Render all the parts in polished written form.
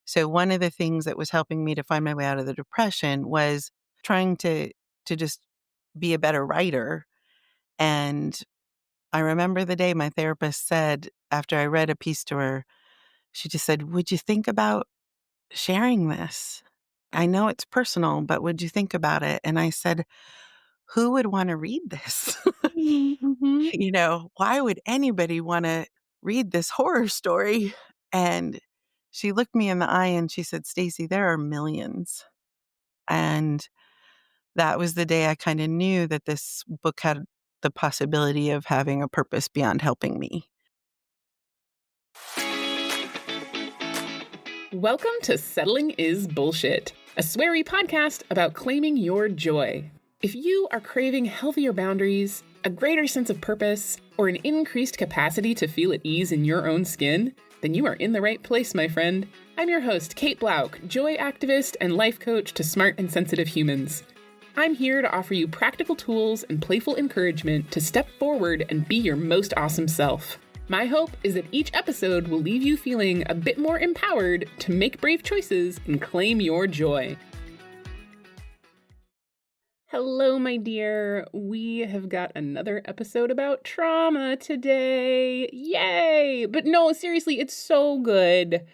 So one of the things that was helping me to find my way out of the depression was trying to just be a better writer. And I remember the day my therapist said, after I read a piece to her, she just said, "Would you think about sharing this? I know it's personal, but would you think about it?" And I said, "Who would want to read this?" Mhm. Why would anybody want to read this horror story? And she looked me in the eye and she said, "Stacey, there are millions." And that was the day I kind of knew that this book had the possibility of having a purpose beyond helping me. Welcome to Settling is Bullshit, a sweary podcast about claiming your joy. If you are craving healthier boundaries, a greater sense of purpose, or an increased capacity to feel at ease in your own skin, then you are in the right place, my friend. I'm your host, Kate Blauk, joy activist and life coach to smart and sensitive humans. I'm here to offer you practical tools and playful encouragement to step forward and be your most awesome self. My hope is that each episode will leave you feeling a bit more empowered to make brave choices and claim your joy. Hello, my dear. We have got another episode about trauma today. Yay! But no, seriously, it's so good.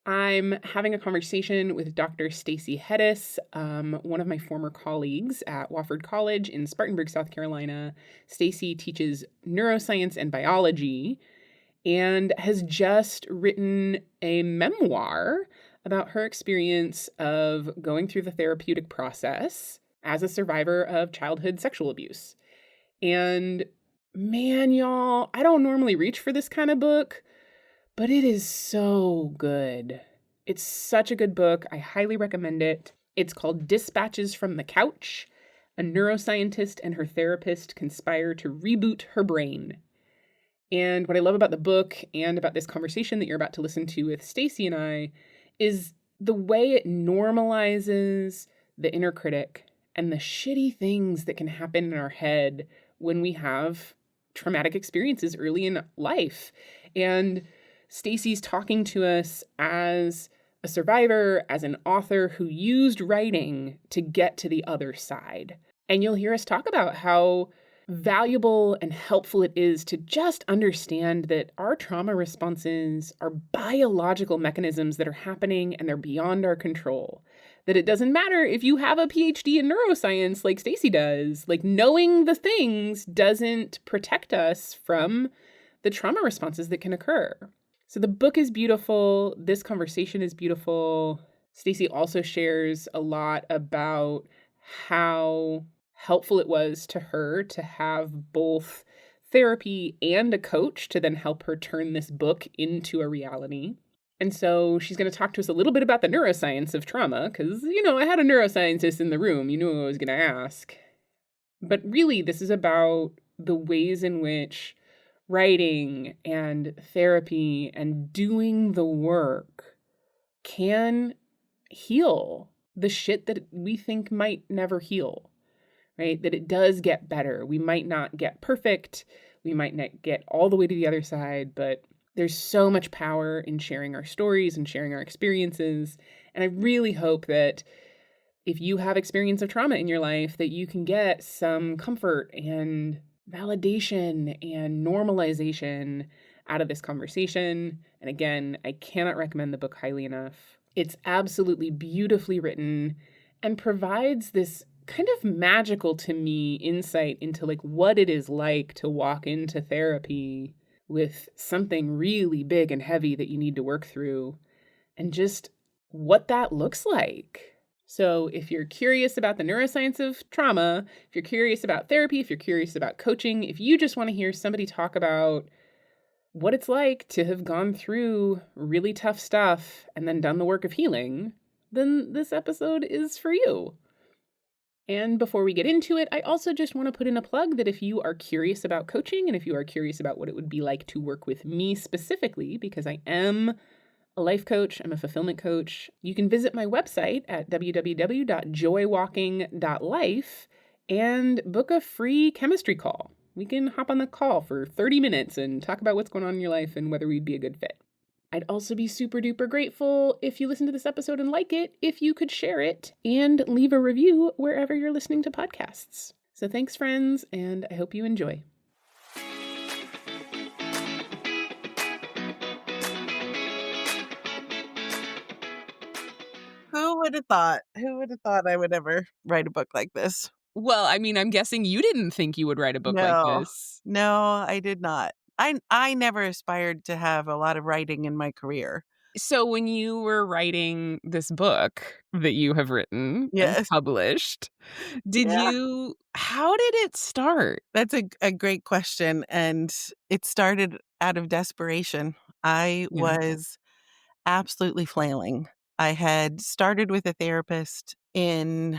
I'm having a conversation with Dr. Stacey Hettes, one of my former colleagues at Wofford College in Spartanburg, South Carolina. Stacey teaches neuroscience and biology and has just written a memoir about her experience of going through the therapeutic process as a survivor of childhood sexual abuse. And man, y'all, I don't normally reach for this kind of book, but it is so good. It's such a good book. I highly recommend it. It's called Dispatches from the Couch. A neuroscientist and her therapist conspire to reboot her brain. And what I love about the book and about this conversation that you're about to listen to with Stacey and I is the way it normalizes the inner critic and the shitty things that can happen in our head when we have traumatic experiences early in life. And Stacey's talking to us as a survivor, as an author who used writing to get to the other side. And you'll hear us talk about how valuable and helpful it is to just understand that our trauma responses are biological mechanisms that are happening and they're beyond our control. That it doesn't matter if you have a PhD in neuroscience like Stacey does. Like, knowing the things doesn't protect us from the trauma responses that can occur. So the book is beautiful. This conversation is beautiful. Stacey also shares a lot about how helpful it was to her to have both therapy and a coach to then help her turn this book into a reality. And so she's going to talk to us a little bit about the neuroscience of trauma, because, I had a neuroscientist in the room. You knew I was going to ask. But really, this is about the ways in which writing and therapy and doing the work can heal the shit that we think might never heal, right? That it does get better. We might not get perfect. We might not get all the way to the other side, but there's so much power in sharing our stories and sharing our experiences. And I really hope that if you have experience of trauma in your life, that you can get some comfort and validation and normalization out of this conversation. And again, I cannot recommend the book highly enough. It's absolutely beautifully written and provides this kind of magical, to me, insight into what it is like to walk into therapy with something really big and heavy that you need to work through, and just what that looks like. So if you're curious about the neuroscience of trauma, if you're curious about therapy, if you're curious about coaching, if you just want to hear somebody talk about what it's like to have gone through really tough stuff and then done the work of healing, then this episode is for you. And before we get into it, I also just want to put in a plug that if you are curious about coaching and if you are curious about what it would be like to work with me specifically, because I am a life coach, I'm a fulfillment coach, you can visit my website at www.joywalking.life and book a free chemistry call. We can hop on the call for 30 minutes and talk about what's going on in your life and whether we'd be a good fit. I'd also be super duper grateful if you listen to this episode and like it, if you could share it and leave a review wherever you're listening to podcasts. So thanks, friends, and I hope you enjoy. Who would have thought? Who would have thought I would ever write a book like this? Well, I mean, I'm guessing you didn't think you would write a book like No. this. No, I did not. I never aspired to have a lot of writing in my career. So when you were writing this book that you have written and Yes. published, Yeah. how did it start? That's a great question, and it started out of desperation. I Yeah. was absolutely flailing. I had started with a therapist in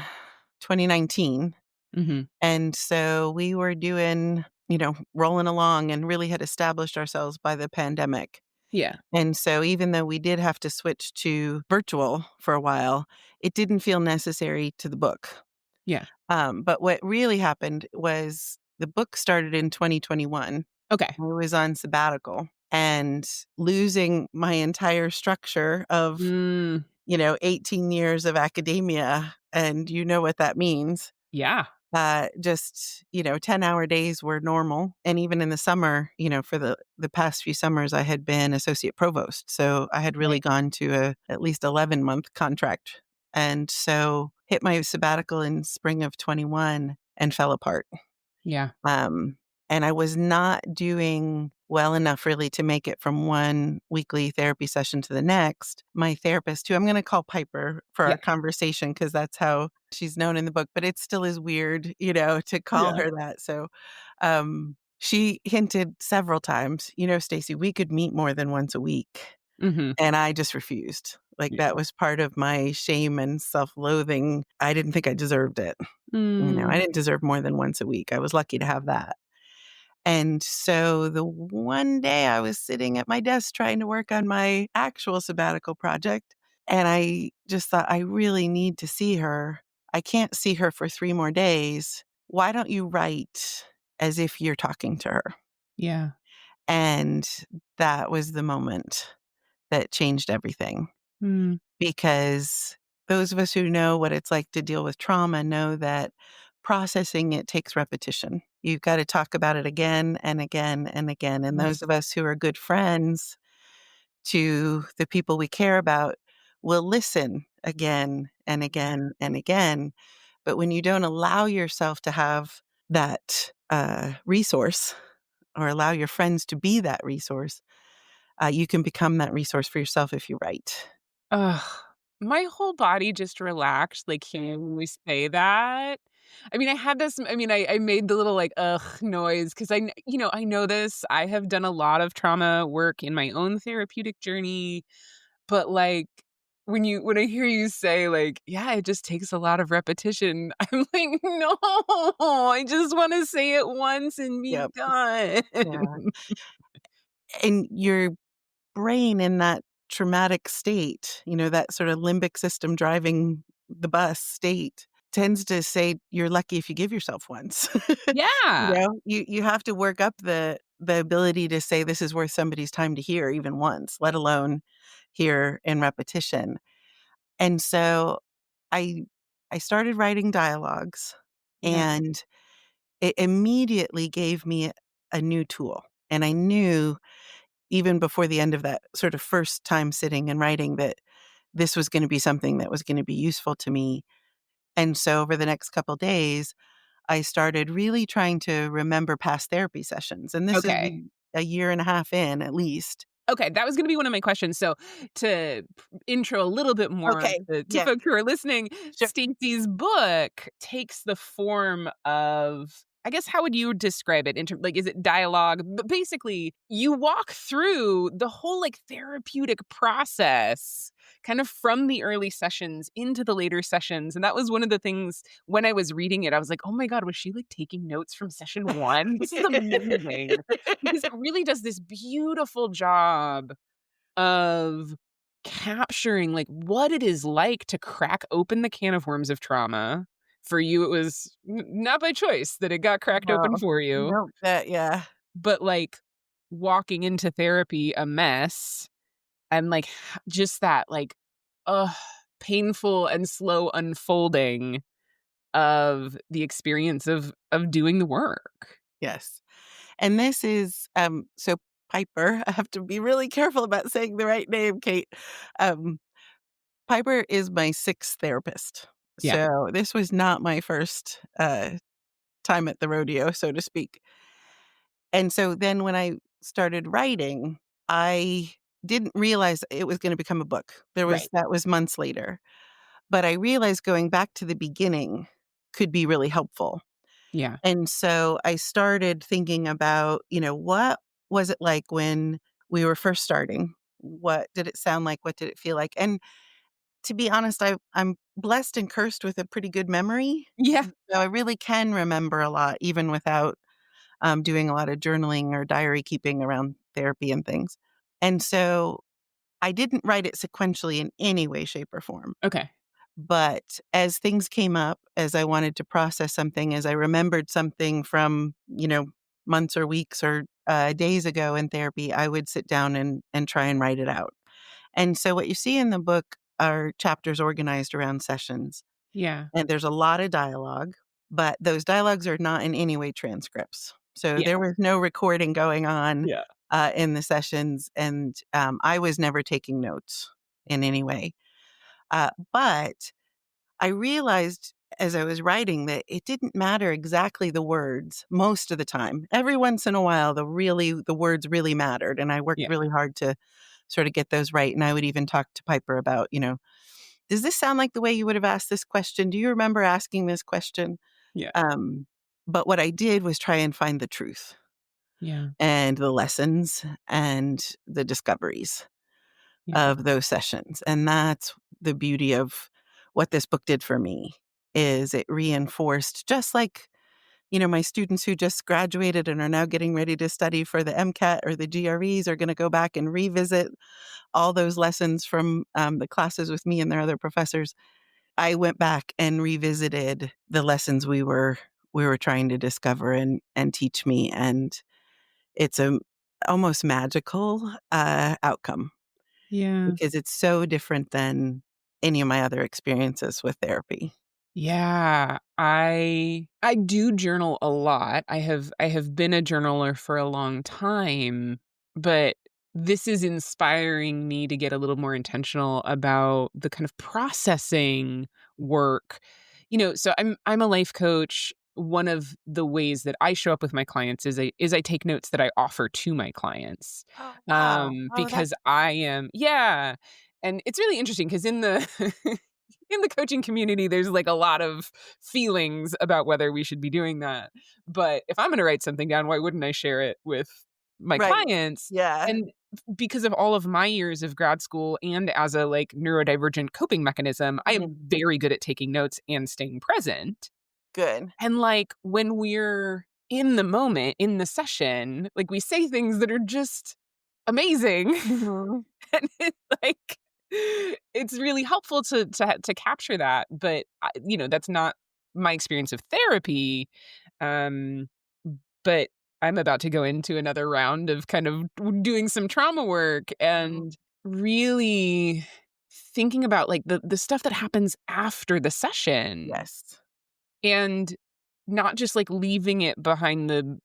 2019, Mhm. and so we were doing, rolling along and really had established ourselves by the pandemic. Yeah. And so even though we did have to switch to virtual for a while, it didn't feel necessary to the book. Yeah. But what really happened was the book started in 2021. Okay. I was on sabbatical and losing my entire structure of, Mm, 18 years of academia. And you know what that means. yeah. Just, 10-hour days were normal. And even in the summer, for the past few summers, I had been associate provost. So I had really Right. gone to a at least 11-month contract. And so hit my sabbatical in spring of 21 and fell apart. Yeah. Um, and I was not doing well enough really to make it from one weekly therapy session to the next. My therapist, who I'm going to call Piper for Yeah. our conversation because that's how she's known in the book, but it still is weird, to call Yeah. her that. So she hinted several times, Stacey, we could meet more than once a week. Mhm. And I just refused. Like Yeah. that was part of my shame and self loathing. I didn't think I deserved it. I Mm. didn't deserve more than once a week. I was lucky to have that. And so the one day I was sitting at my desk trying to work on my actual sabbatical project, and I just thought, I really need to see her. I can't see her for 3 more days. Why don't you write as if you're talking to her? Yeah. And that was the moment that changed everything. Mm. Because those of us who know what it's like to deal with trauma know that processing it takes repetition. You've got to talk about it again and again and again. And those Yes. of us who are good friends to the people we care about will listen again and Yeah. again and again. But when you don't allow yourself to have that resource or allow your friends to be that resource, you can become that resource for yourself if you write. Ugh, my whole body just relaxed, like, hearing you say that. I mean, I made the little, like, "ugh" noise 'cause I know this. I have done a lot of trauma work in my own therapeutic journey, but, like, when I hear you say, like, "Yeah, it just takes a lot of repetition," I'm like, "No, I just wanna say it once and be Yep. done." Yeah. And your brain in that traumatic state, that sort of limbic system driving the bus state tends to say you're lucky if you give yourself once. Yeah. You have to work up the ability to say this is worth somebody's time to hear even once, let alone hear in repetition. And so I I started writing dialogues, Yeah. and it immediately gave me a new tool. And I knew even before the end of that sort of first time sitting and writing that this was gonna be something that was gonna be useful to me. And so over the next couple days, I started really trying to remember past therapy sessions, and this is Okay. a year and a half in at least. Okay, that was gonna be one of my questions. So, to intro a little bit more Okay, to yeah, folks who are listening, sure. Stacey's book takes the form of, I guess, how would you describe it? Like, is it dialogue? But basically, you walk through the whole, like, therapeutic process, kind of from the early sessions into the later sessions, and that was one of the things when I was reading it, I was like, "Oh my god, was she, like, taking notes from session 1? This is amazing." Because it really does this beautiful job of capturing, like, what it is like to crack open the can of worms of trauma. For you, it was not by choice that it got cracked open No. for you, Nope, that yeah. but, like, walking into therapy a mess and, like, just that, like, ugh, painful and slow unfolding of the experience of doing the work. Yes. And this is, so Piper, I have to be really careful about saying the right name, Kate. Um, Piper is my 6th therapist. Yeah, So this was not my first, time at the rodeo, so to speak. And so then when I started writing, I didn't realize it was gonna become a book. right. That was months later. But I realized going back to the beginning could be really helpful. Yeah, And so I started thinking about, what was it like when we were first starting? What did it sound like? What did it feel like? And to be honest, I'm blessed and cursed with a pretty good memory. yeah, So I really can remember a lot, even without doing a lot of journaling or diary keeping around therapy and things. And so I didn't write it sequentially in any way, shape, or form. okay. But as things came up, as I wanted to process something, as I remembered something from, months or weeks or days ago in therapy, I would sit down and try and write it out. And so what you see in the book are chapters organized around sessions. Yeah, And there's a lot of dialogue, but those dialogues are not in any way transcripts. So yeah, there was no recording going on yeah, in the sessions, and I was never taking notes in any way. But I realized as I was writing that it didn't matter exactly the words most of the time. Every once in a while, the words really mattered, and I worked yeah, really hard to sort of get those right. And I would even talk to Piper about, does this sound like the way you would have asked this question? Do you remember asking this question? yeah, Um, but what I did was try and find the truth yeah, and the lessons and the discoveries yeah, of those sessions. And that's the beauty of what this book did for me is it reinforced just like, my students who just graduated and are now getting ready to study for the MCAT or the GREs are going to go back and revisit all those lessons from the classes with me and their other professors. I went back and revisited the lessons we were trying to discover and teach me, and it's a almost magical outcome yeah. because it's so different than any of my other experiences with therapy. Yeah, I do journal a lot. I have been a journaler for a long time, but this is inspiring me to get a little more intentional about the kind of processing work. So I'm a life coach. One of the ways that I show up with my clients is I take notes that I offer to my clients. Oh, wow. Oh, Because that's I am yeah. And it's really interesting because in the in the coaching community, there's like a lot of feelings about whether we should be doing that. But if I'm going to write something down, why wouldn't I share it with my right. clients? Yeah. And because of all of my years of grad school and as a like neurodivergent coping mechanism, I am Mhm. very good at taking notes and staying present. Good. And like when we're in the moment, in the session, like we say things that are just amazing. Mhm. And it's like it's really helpful to capture that, but that's not my experience of therapy. Um, but I'm about to go into another round of kind of doing some trauma work Mhm. and really thinking about like the stuff that happens after the session Yes. and not just like leaving it behind the,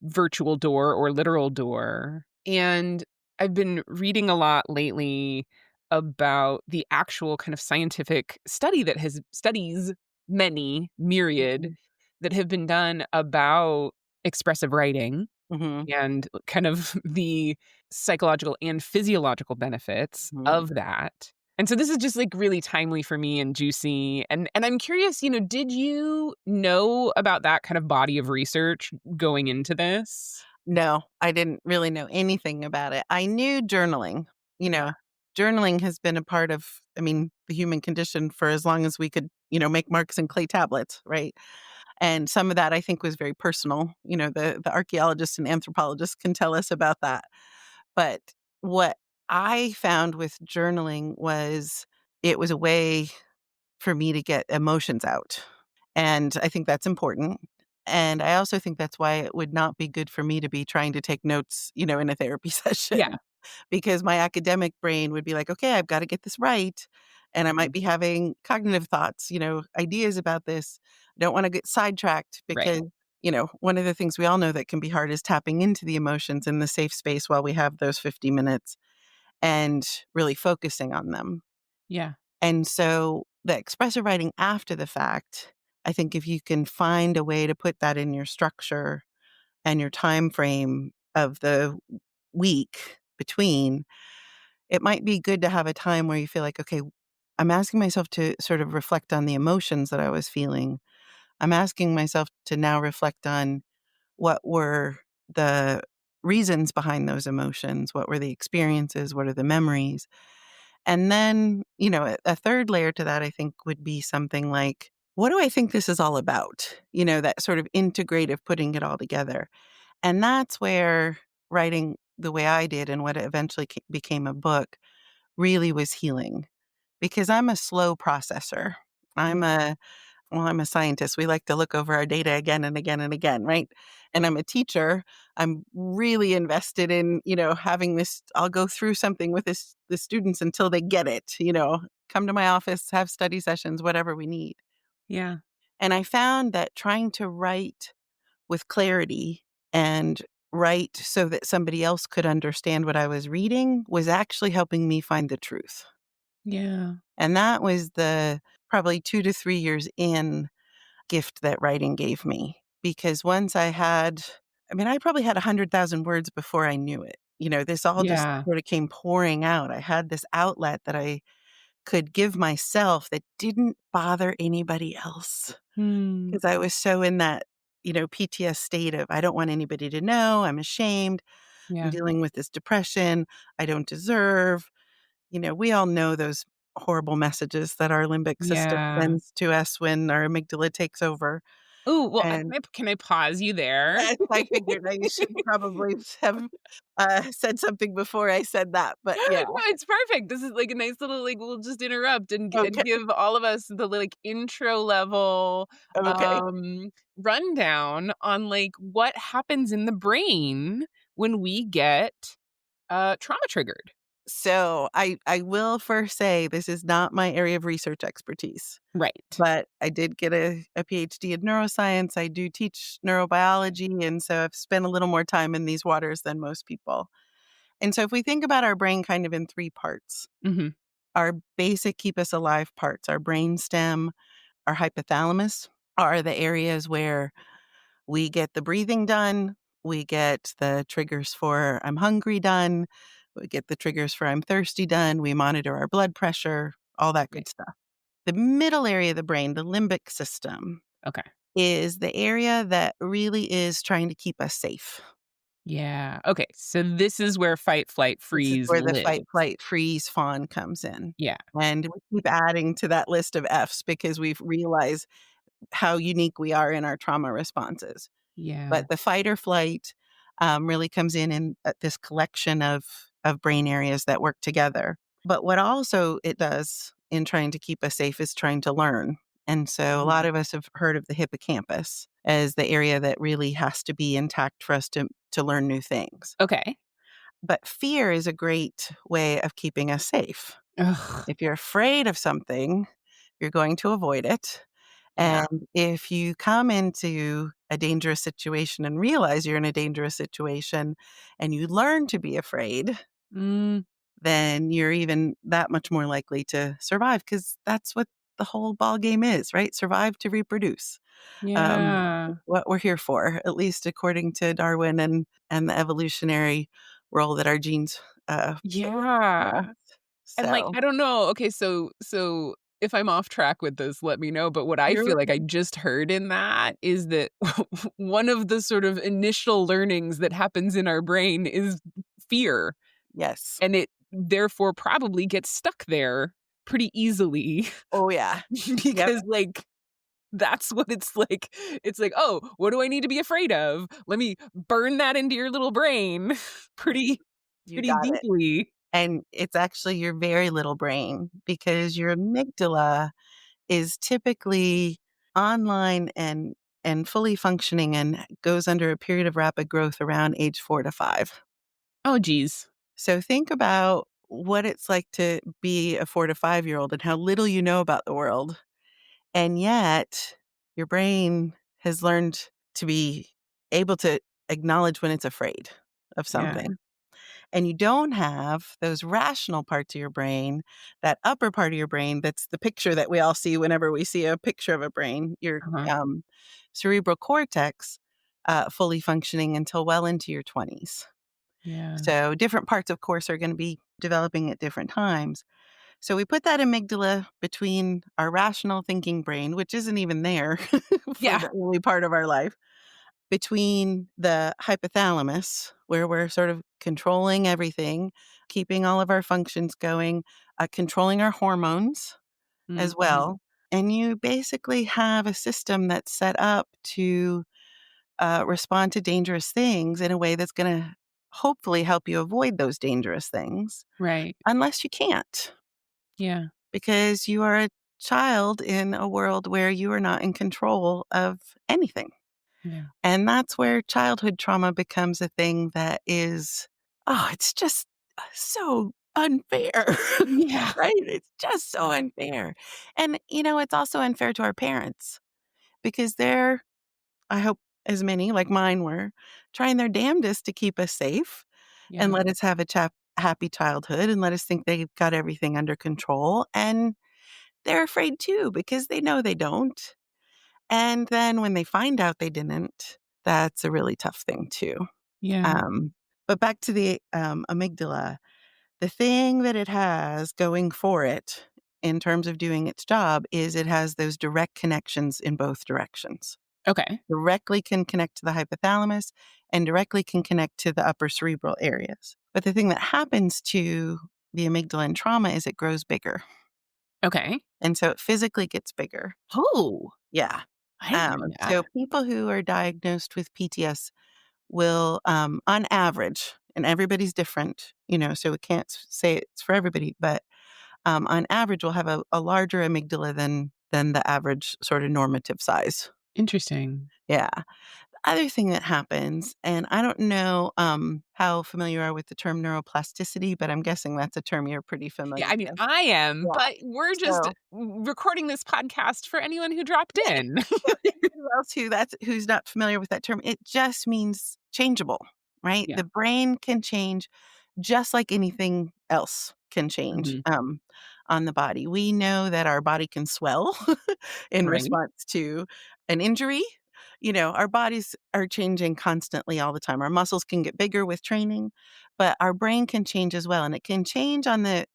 virtual door or literal door. And I've been reading a lot lately about the actual kind of scientific studies, many myriad, Mhm. that have been done about expressive writing Mhm. and kind of the psychological and physiological benefits Mhm. of that. And so this is just like really timely for me and juicy. And I'm curious, did you know about that kind of body of research going into this? No, I didn't really know anything about it. I knew journaling. You Yeah. know, journaling has been a part of, the human condition for as long as we could, make marks in clay tablets, right? And some of that I think was very personal. The archaeologists and anthropologists can tell us about that. But what I found with journaling was it was a way for me to get emotions out. And I think that's important. And I also think that's why it would not be good for me to be trying to take notes, in a therapy Yeah. session. because my academic brain would be like, "Okay, I've gotta get this right," and I might Mhm. be having cognitive thoughts, ideas about this. I don't wanna get sidetracked Right. because, one of the things we all know that can be hard is tapping into the emotions in the safe space while we have those 50 minutes and really focusing on them. Yeah. And so the expressive writing after the fact, I think if you can find a way to put that in your structure and your time frame of the week between, it might be good to have a time where you feel like, okay, I'm asking myself to sort of reflect on the emotions that I was feeling. I'm asking myself to now reflect on what were the reasons behind those emotions, what were the experiences, what are the memories. And then, a third layer to that, I think, would be something like, what do I think this is all about? That sort of integrative putting it all together. And that's where writing the way I did and what eventually became a book really was healing because I'm a slow processor. I'm Mm. a I'm a scientist. We like to look over our data again and again and again, right? And I'm a teacher. I'm really invested in, having this I'll go through something with the students until they get it, come to my office, have study sessions, whatever we need. Yeah. And I found that trying to write with clarity and write so that somebody else could understand what I was reading was actually helping me find the truth. Yeah. And that was the probably 2 to 3 years in gift that writing gave me, because once I probably had 100,000 words before I knew it. This all just Yeah. sort of came pouring out. I had this outlet that I could give myself that didn't bother anybody else Hmm. because I was so in that, PTS state of, I don't want anybody to know, I'm ashamed, I'm Yeah. dealing with this depression, I don't deserve. We all know those horrible messages that our limbic system Yeah. sends to us when our amygdala takes over. Ooh, well, And can I pause you there? yes, I figured I should probably have, said something before I said that, but yeah. No, it's perfect. This is like a nice little like we'll just interrupt and Okay, give all of us the like intro level okay. rundown on like what happens in the brain when we get trauma triggered. So, I will first say this is not my area of research expertise, Right. but I did get a PhD in neuroscience, I do teach neurobiology, and so I've spent a little more time in these waters than most people. And so if we think about our brain kind of in 3 parts, Mhm. our basic keep us alive parts, our brainstem, our hypothalamus are the areas where we get the breathing done, we get the triggers for I'm hungry done, we get the triggers for I'm thirsty done, we monitor our blood pressure, all that Right. good stuff. The middle area of the brain, the limbic system, Okay. is the area that really is trying to keep us safe. Yeah. Okay. So this is where fight, flight, This is freeze where the fight, lives. flight, freeze, fawn comes in. Yeah. And we keep adding to that list of Fs because we've realized how unique we are in our trauma responses. Yeah. But the fight or flight, really comes in this collection of brain areas that work together. But what also it does in trying to keep us safe is trying to learn. And so a Mhm. lot of us have heard of the hippocampus as the area that really has to be intact for us to learn new things. Okay. But fear is a great way of keeping us safe. Ugh. If you're afraid of something, you're going to avoid it. Yeah. And if you come into a dangerous situation and realize you're in a dangerous situation and you learn to be afraid, Mm, then you're even that much more likely to survive because that's what the whole ball game is, right? Survive to reproduce. yeah. What we're here for, at least according to Darwin and the evolutionary role that our genes play in us. Yeah. And, like, So I don't know, okay, so if I'm off track with this, let me know, but what I you're feel like I just heard in that is that one of the sort of initial learnings that happens in our brain is fear, yes. and it therefore probably gets stuck there pretty easily Oh yeah. Yep. because, like, that's what it's like. It's like, "Oh, what do I need to be afraid of? Let me burn that into your little brain pretty You pretty got it. deeply." And it's actually your very little brain because your amygdala is typically online and fully functioning and goes under a period of rapid growth around age 4 to 5. Oh, geez. So think about what it's like to be a 4 to 5-year-old and how little you know about the world. And yet your brain has learned to be able to acknowledge when it's afraid of Yeah. something. And you don't have those rational parts of your brain, that upper part of your brain that's the picture that we all see whenever we see a picture of a brain, your Uh-huh. cerebral cortex fully functioning until well into your 20s. Yeah. So different parts, of course, are going to be developing at different times. So we put that amygdala between our rational thinking brain, which isn't even there for Yeah. the early part of our life, between the hypothalamus, where we're sort of controlling everything, keeping all of our functions going, controlling our hormones as Mhm. well. And you basically have a system that's set up to respond to dangerous things in a way that's going to hopefully help you avoid those dangerous things, Right. unless you can't, Yeah. because you are a child in a world where you are not in control of anything. Yeah. And that's where childhood trauma becomes a thing that is, oh, it's just so unfair, Yeah. right? It's just so unfair. And, it's also unfair to our parents because they're, I hope as many like mine were, trying their damnedest to keep us safe and Yeah. let us have a happy childhood and let us think they've got everything under control. And they're afraid too because they know they don't. And then when they find out they didn't, that's a really tough thing too. Yeah. Um, but back to the amygdala, the thing that it has going for it in terms of doing its job is it has those direct connections in both directions. Okay. Directly can connect to the hypothalamus and directly can connect to the upper cerebral areas. But the thing that happens to the amygdala in trauma is it grows bigger. Okay. And so it physically gets bigger. Oh, Yeah. I didn't know So that. people who are diagnosed with PTS will, on average, and everybody's different, so we can't say it's for everybody, but on average, will have a larger amygdala than the average sort of normative size. Interesting. Yeah. Other thing that happens, and I don't know how familiar you are with the term neuroplasticity, but I'm guessing that's a term you're pretty Yeah, familiar I mean, with. I am, Yeah. but we're just So recording this podcast for anyone who dropped yeah, in. for anybody else who's not familiar with that term, it just means changeable, right? Yeah. The brain can change just like anything else can change Mhm. on the body. We know that our body can swell in Right. response to an injury. Our bodies are changing constantly all the time. Our muscles can get bigger with training, but our brain can change as well. And it can change on the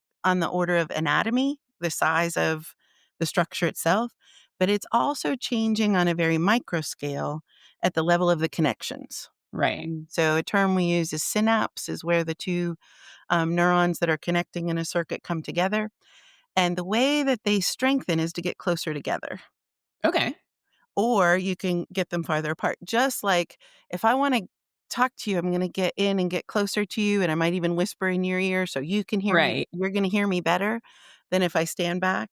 order of anatomy, the size of the structure itself, but it's also changing on a very micro scale at the level of the connections. Right. So a term we use is synapse, is where the two neurons that are connecting in a circuit come together. And the way that they strengthen is to get closer together, Okay. or you can get them farther apart. Just like if I want to talk to you, I'm going to get in and get closer to you, and I might even whisper in your ear so you can hear me. Right. You're going to hear me better than if I stand back.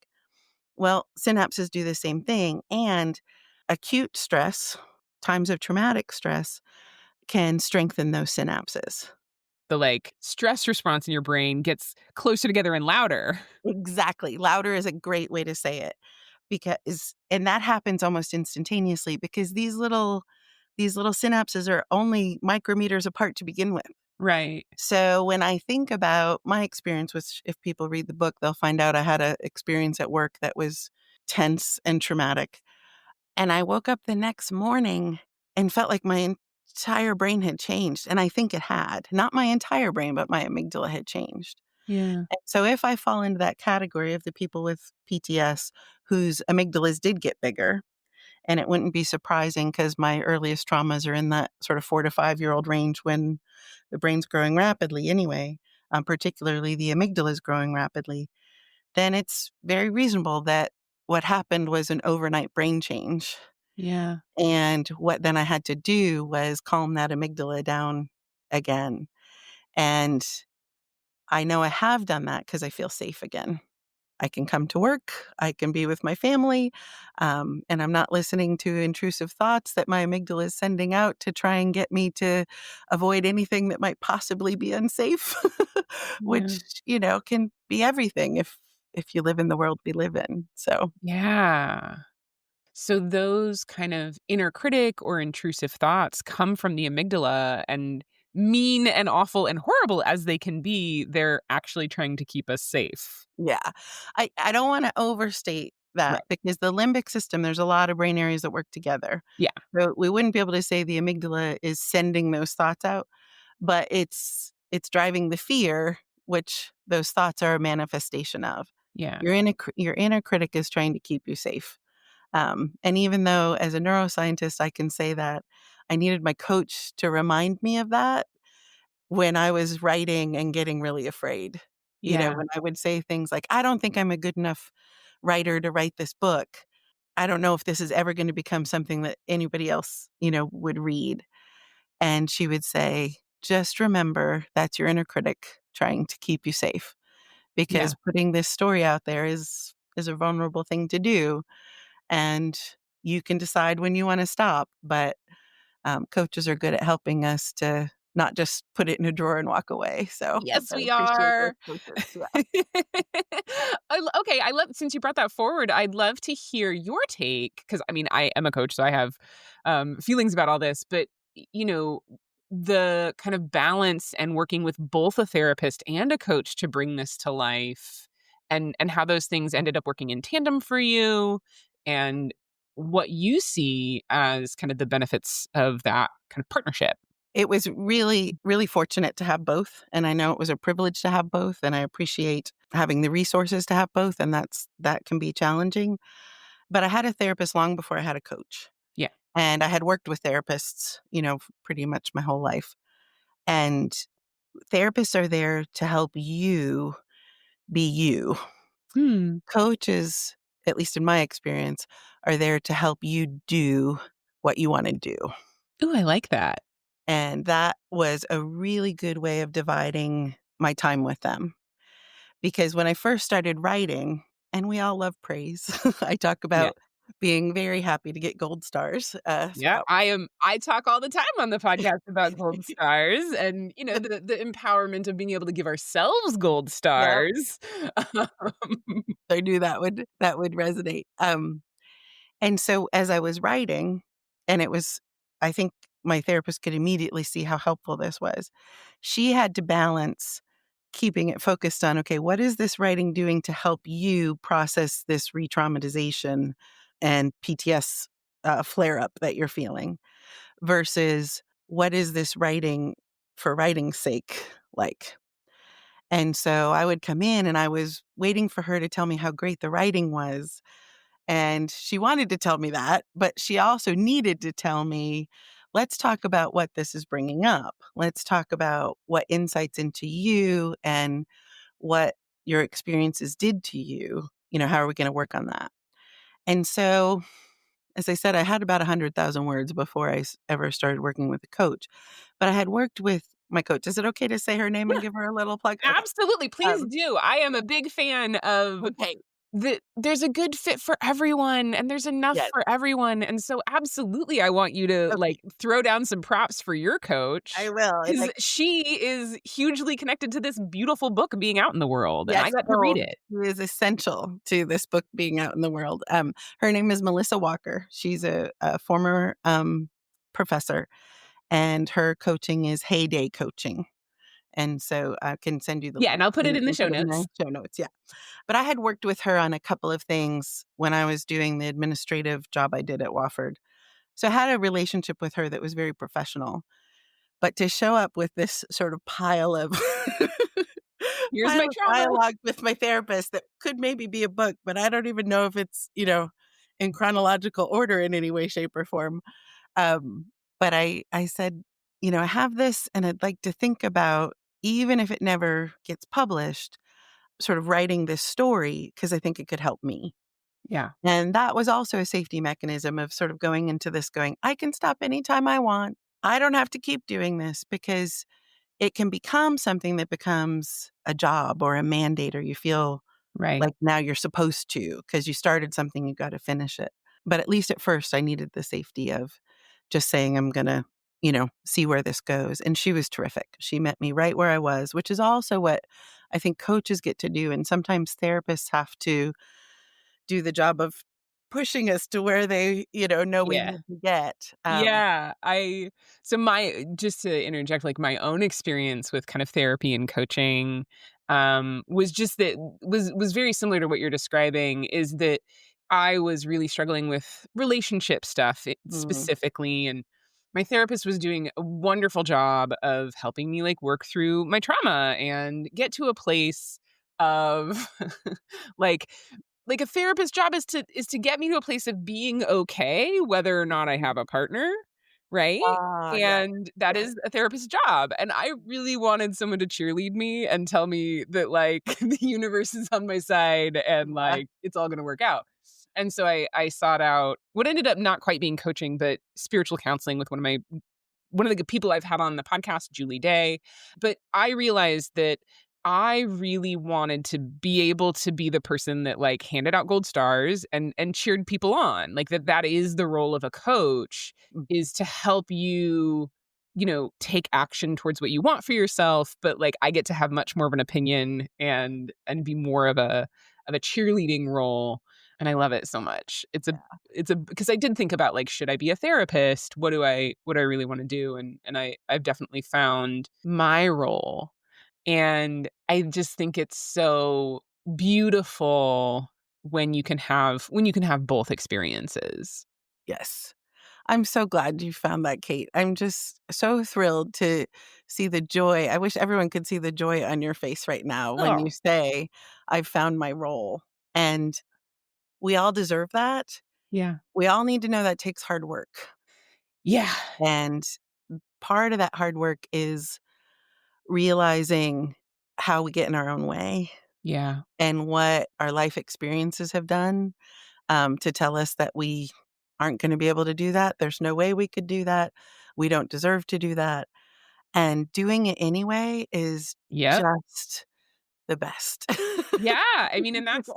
Well, synapses do the same thing. And acute stress, times of traumatic stress, can strengthen those synapses. The, like, stress response in your brain gets closer together and louder. Exactly. Louder is a great way to say it and that happens almost instantaneously because these little synapses are only micrometers apart to begin with. Right. So when I think about my experience, which if people read the book, they'll find out I had an experience at work that was tense and traumatic. And I woke up the next morning and felt like my entire brain had changed. And I think it had. Not my entire brain, but my amygdala had changed. Yeah. And so if I fall into that category of the people with PTS whose amygdalas did get bigger, and it wouldn't be surprising because my earliest traumas are in that sort of 4 to 5-year-old range when the brain's growing rapidly anyway, particularly the amygdala is growing rapidly, then it's very reasonable that what happened was an overnight brain change. Yeah. And what then I had to do was calm that amygdala down again. And I know I have done that because I feel safe again. I can come to work, I can be with my family, and I'm not listening to intrusive thoughts that my amygdala is sending out to try and get me to avoid anything that might possibly be unsafe, Yeah. which, can be everything if you live in the world we live in. So, Yeah. So those kind of inner critic or intrusive thoughts come from the amygdala, and mean and awful and horrible as they can be, they're actually trying to keep us safe. yeah. I don't wanna overstate that Right. because the limbic system, there's a lot of brain areas that work together. Yeah. So, we wouldn't be able to say the amygdala is sending those thoughts out, but it's driving the fear, which those thoughts are a manifestation of. Yeah. Your inner critic is trying to keep you safe. And even though as a neuroscientist, I can say that I needed my coach to remind me of that when I was writing and getting really afraid. Yeah. When I would say things like, "I don't think I'm a good enough writer to write this book. I don't know if this is ever gonna become something that anybody else, would read." And she would say, "Just remember that's your inner critic trying to keep you safe Yeah. because putting this story out there is a vulnerable thing to do, and you can decide when you wanna stop." But, coaches are good at helping us to not just put it in a drawer and walk away. So, Yes, I we appreciate those are. coaches, yeah. Okay, I love since you brought that forward, I'd love to hear your take because I mean, I am a coach, so I have feelings about all this. But the kind of balance and working with both a therapist and a coach to bring this to life, and how those things ended up working in tandem for you, and what you see as kind of the benefits of that kind of partnership. It was really, really fortunate to have both, and I know it was a privilege to have both, and I appreciate having the resources to have both, and that can be challenging. But I had a therapist long before I had a coach, Yeah. and I had worked with therapists, pretty much my whole life. And therapists are there to help you be you. Hmm. Coaches, at least in my experience, are there to help you do what you wanna do. Ooh, I like that. And that was a really good way of dividing my time with them. Because when I first started writing, and we all love praise, I talk Yeah. about being very happy to get gold stars, Yeah, throughout. I talk all the time on the podcast about gold stars and, the empowerment of being able to give ourselves gold Yep, stars. Um, I knew that would resonate. And so as I was writing, and I think my therapist could immediately see how helpful this was. She had to balance keeping it focused on, okay, what is this writing doing to help you process this re-traumatization and PTS flare up that you're feeling versus what is this writing for writing's sake like? And so I would come in and I was waiting for her to tell me how great the writing was, and she wanted to tell me that, but she also needed to tell me, let's talk about what this is bringing up. Let's talk about what insights into you and what your experiences did to you. How are we going to work on that? And so, as I said, I had about 100,000 words before ever started working with a coach, but I had worked with my coach. Is it okay to say her name and Yeah, give her a little plug? Okay. absolutely, please Um, do. I am a big fan of okay. there's a good fit for everyone, and there's enough Yes. for everyone, and so absolutely, I want you to, Okay. throw down some props for your I coach will. And because I she is hugely connected to this beautiful book being out in the world, and I Yes, got to read no, it. she is essential to this book being out in the world. Her name is Melissa Walker. She's a former, professor, and her coaching is Heyday Coaching, and so I can send you the Yeah, and link, I'll put and it we in the can show put it in notes. the show notes, yeah. But I had worked with her on a couple of things when I was doing the administrative job I did at Wofford. So I had a relationship with her that was very professional, but to show up with this sort of pile of Here's pile my of trauma. dialogue with my therapist that could maybe be a book, but I don't even know if it's, in chronological order in any way, shape, or form. Um, but I said, "I have this and I'd like to think about, even if it never gets published, sort of writing this story because I think it could help me." Yeah. And that was also a safety mechanism of sort of going into this going, "I can stop anytime I want. I don't have to keep doing this," because it can become something that becomes a job or a mandate, or you feel Right. Like, now you're supposed to because you started something, you gotta finish it. But at least at first, I needed the safety of just saying, "I'm gonna, see where this goes," and she was terrific. She met me right where I was, which is also what I think coaches get to do, and sometimes therapists have to do the job of pushing us to where they, know we Yeah. need to get. Yeah, I so my just to interject, like, my own experience with kind of therapy and coaching, was just that was very similar to what you're describing, is that I was really struggling with relationship stuff Mm, specifically, and my therapist was doing a wonderful job of helping me, like, work through my trauma and get to a place of, like, a therapist's job is to get me to a place of being okay whether or not I mhm. have a partner, right? Yeah, And that yeah, is a therapist's job, and I really wanted someone to cheerlead me and tell me that, like, the universe is on my side and, yeah. like, it's all gonna work out. And so I sought out what ended up not quite being coaching, but spiritual counseling with one of the people I've had on the podcast, Julie Day. But I realized that I really wanted to be able to be the person that, like, handed out gold stars and cheered people on. Like, that is the role of a coach, Mhm. is to help you, take action towards what you want for yourself, but, like, I get to have much more of an opinion and be more of a cheerleading role, and I love it so much. It's a because I did think about, like, should I be a therapist? What do I really wanna do? And I've definitely found my role, and I just think it's so beautiful when you can have both experiences. Yes. I'm so glad you found that, Kate. I'm just so thrilled to see the joy. I wish everyone could see the joy on your face right now when you Oh, say, "I've found my role." And we all deserve that. yeah. We all need to know that takes hard work. Yeah. And part of that hard work is realizing how we get in our own way Yeah. and what our life experiences have done, to tell us that we aren't gonna be able to do that. There's no way we could do that. We don't deserve to do that. And doing it anyway is Yep. just the best. Yeah, I mean, and You that's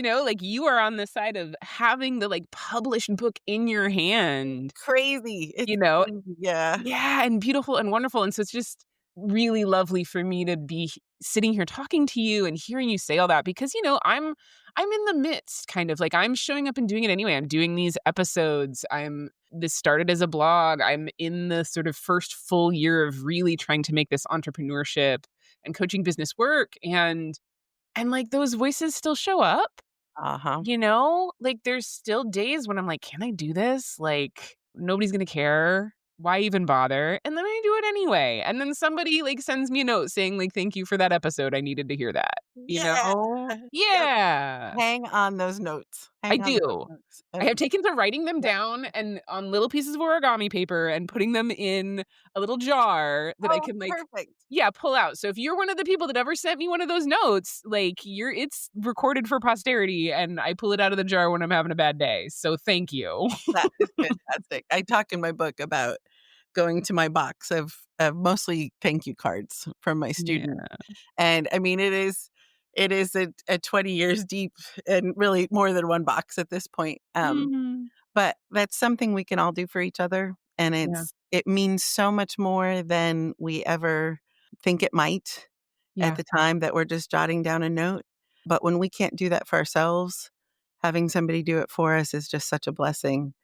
know? like, you are on the side of having the, like, published book in your hand, Crazy. It's you know? crazy, yeah. Yeah, and beautiful and wonderful, and so it's just really lovely for me to be sitting here talking to you and hearing you say all that because, I'm in the midst kind of, like, I'm showing up and doing it anyway. I'm doing these episodes. This started as a blog. I'm in the sort of first full year of really trying to make this entrepreneurship and coaching business work, and, like, those voices still show up. Uh-huh. Like, there's still days when I'm like, "Can I do this? Like, nobody's gonna care. Why even bother?" And then I do it anyway, and then somebody, like, sends me a note saying, like, "Thank you for that episode. I needed to hear that." You Yeah. know? Yep. Yeah. Hang on those notes. I Hang on those do. notes. I have And taken to writing them yep. down and on little pieces of origami paper and putting them in a little jar that I Oh, can, like, perfect. yeah, pull out. So if you're one of the people that ever sent me one of those notes, like, it's recorded for posterity, and I pull it out of the jar when I'm having a bad day. So thank you. That is fantastic. I talk in my book about going to my box of mostly thank you cards from my students. Yeah. And I mean, it is a 20 years deep and really more than one box at this point. Mhm. But that's something we can all do for each other, and Yeah. it means so much more than we ever think it might at Yeah. the time that we're just jotting down a note. But when we can't do that for ourselves, having somebody do it for us is just such a blessing.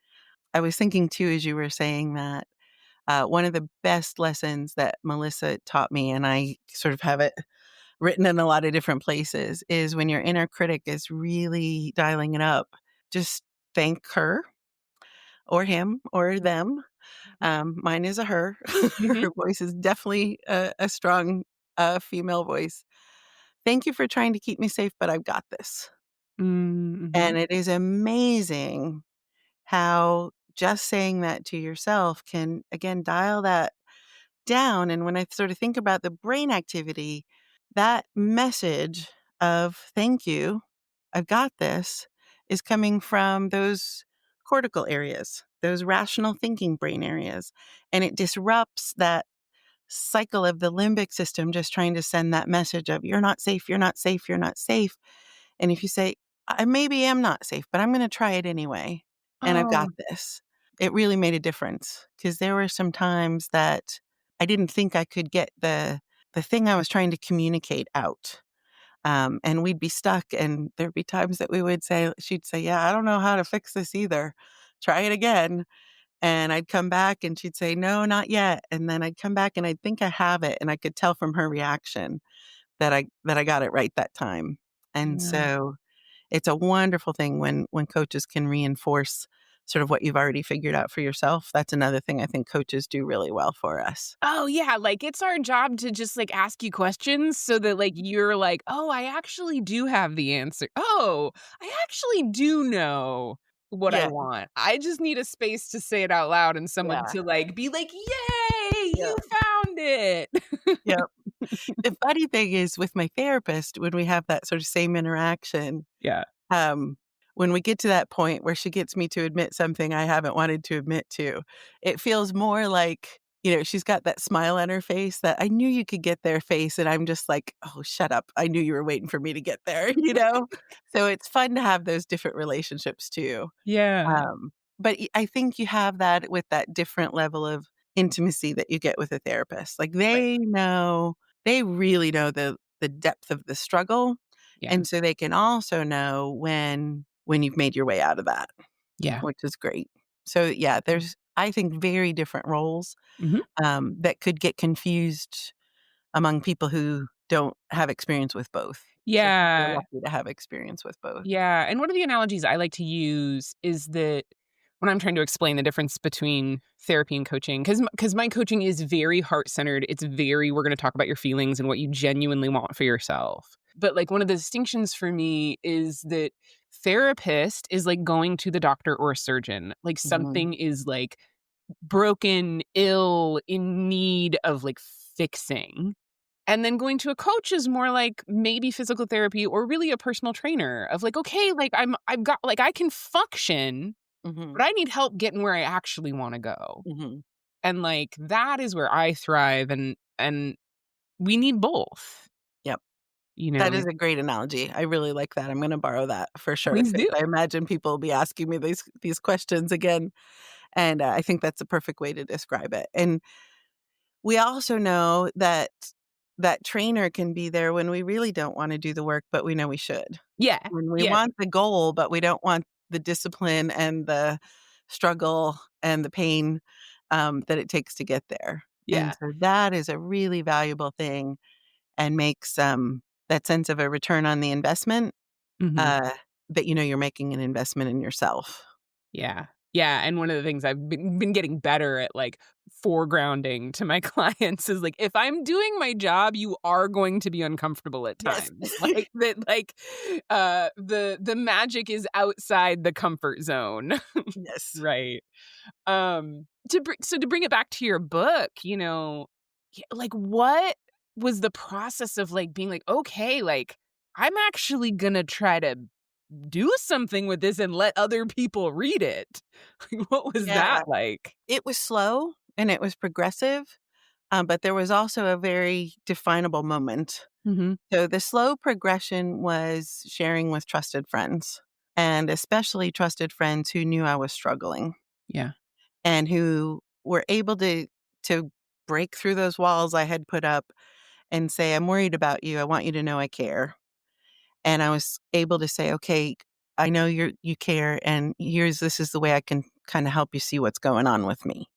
I was thinking too, as you were saying that, one of the best lessons that Melissa taught me, and I sort of have it written in a lot of different places, is when your inner critic is really dialing it up, just thank her or him or them. Mhm. Mine is a her. Mhm. Her voice is definitely a strong, female voice. "Thank you for trying to keep me safe, but I've got this." Mm, mhm. And it is amazing how just saying that to yourself can, again, dial that down, and when I sort of think about the brain activity, that message of "Thank you, I've got this," is coming from those cortical areas, those rational thinking brain areas, and it disrupts that cycle of the limbic system just trying to send that message of, "You're not safe, you're not safe, you're not safe." And if you say, I maybe am not safe, but I'm going to try it anyway, and I've got Oh, this, it really made a difference because there were some times that I didn't think I could get the thing I was trying to communicate out. And we'd be stuck, and there'd be times that she'd say, "Yeah, I don't know how to fix this either. Try it again." And I'd come back and she'd say, "No, not yet." And then I'd come back and I'd think I have it, and I could tell from her reaction that I got it right that time. And yeah. so it's a wonderful thing when coaches can reinforce sort of what you've already figured out for yourself. That's another thing I think coaches do really well for us. Oh, yeah, like, it's our job to just, like, ask you questions so that, like, you're like, "Oh, I actually do have the answer. Oh, I actually do know what I Yeah, want. I just need a space to say it out loud and someone yeah, to, like, be like, 'Yay, yeah, you found it.'" yeah. The funny thing is with my therapist, when we have that sort of same interaction, Yeah. um, when we get to that point where she gets me to admit something I haven't wanted to admit to, it feels more like, she's got that smile on her face, that "I knew you could get there" face, and I'm just like, "Oh, shut up. I knew you were waiting for me to get there," you know? So it's fun to have those different relationships too. Yeah. But I think you have that with that different level of intimacy that you get with a therapist. Like, Right. they really know the depth of the struggle, Yeah. and so they can also know when you've made your way out of that, Yeah. which is great. So, yeah, there's, I think, very different roles, Mhm. that could get confused among people who don't have experience with both. So I think we're Yeah. lucky to have experience with both. Yeah, and one of the analogies I like to use is that when I'm trying to explain the difference between therapy and coaching, because my coaching is very heart-centered, it's very, "We're gonna talk about your feelings and what you genuinely want for yourself." But, like, one of the distinctions for me is that therapist is like going to the doctor or a surgeon. Like, Mhm, something is, like, broken, ill, in need of, like, fixing. And then going to a coach is more like maybe physical therapy or really a personal trainer of like, okay, like I've got like I can function, mhm, but I need help getting where I actually want to go. mhm. And like that is where I thrive and we need both, Yep. you That know. is a great analogy. I really like that. I'm gonna borrow that for sure, Please 'cause do. I imagine people will be asking me these questions again, and, I think that's a perfect way to describe it. And we also know that that trainer can be there when we really don't wanna do the work, but we know we should. Yeah. When we Yeah. want the goal, but we don't want the discipline and the struggle and the pain, that it takes to get there. And Yeah. so that is a really valuable thing, and makes, that sense of a return on the investment, Mhm. uh, that you're making an investment in yourself. Yeah. Yeah, and one of the things I've been getting better at, like, foregrounding to my clients is, like, if I'm doing my job, you are going to be uncomfortable at Yes. times. Like, that, like, the magic is outside the comfort zone. Yes. Right. To bring it back to your book, like, what was the process of, like, being like, "Okay, like, I'm actually gonna try to do something with this and let other people read it." Like, what was Yeah. that like? It was slow and it was progressive, but there was also a very definable moment. Mhm. So the slow progression was sharing with trusted friends, and especially trusted friends who knew I was struggling Yeah. and who were able to break through those walls I had put up and say, "I'm worried about you. I want you to know I care." And I was able to say, "Okay, I know you care, and this is the way I can kinda help you see what's going on with me."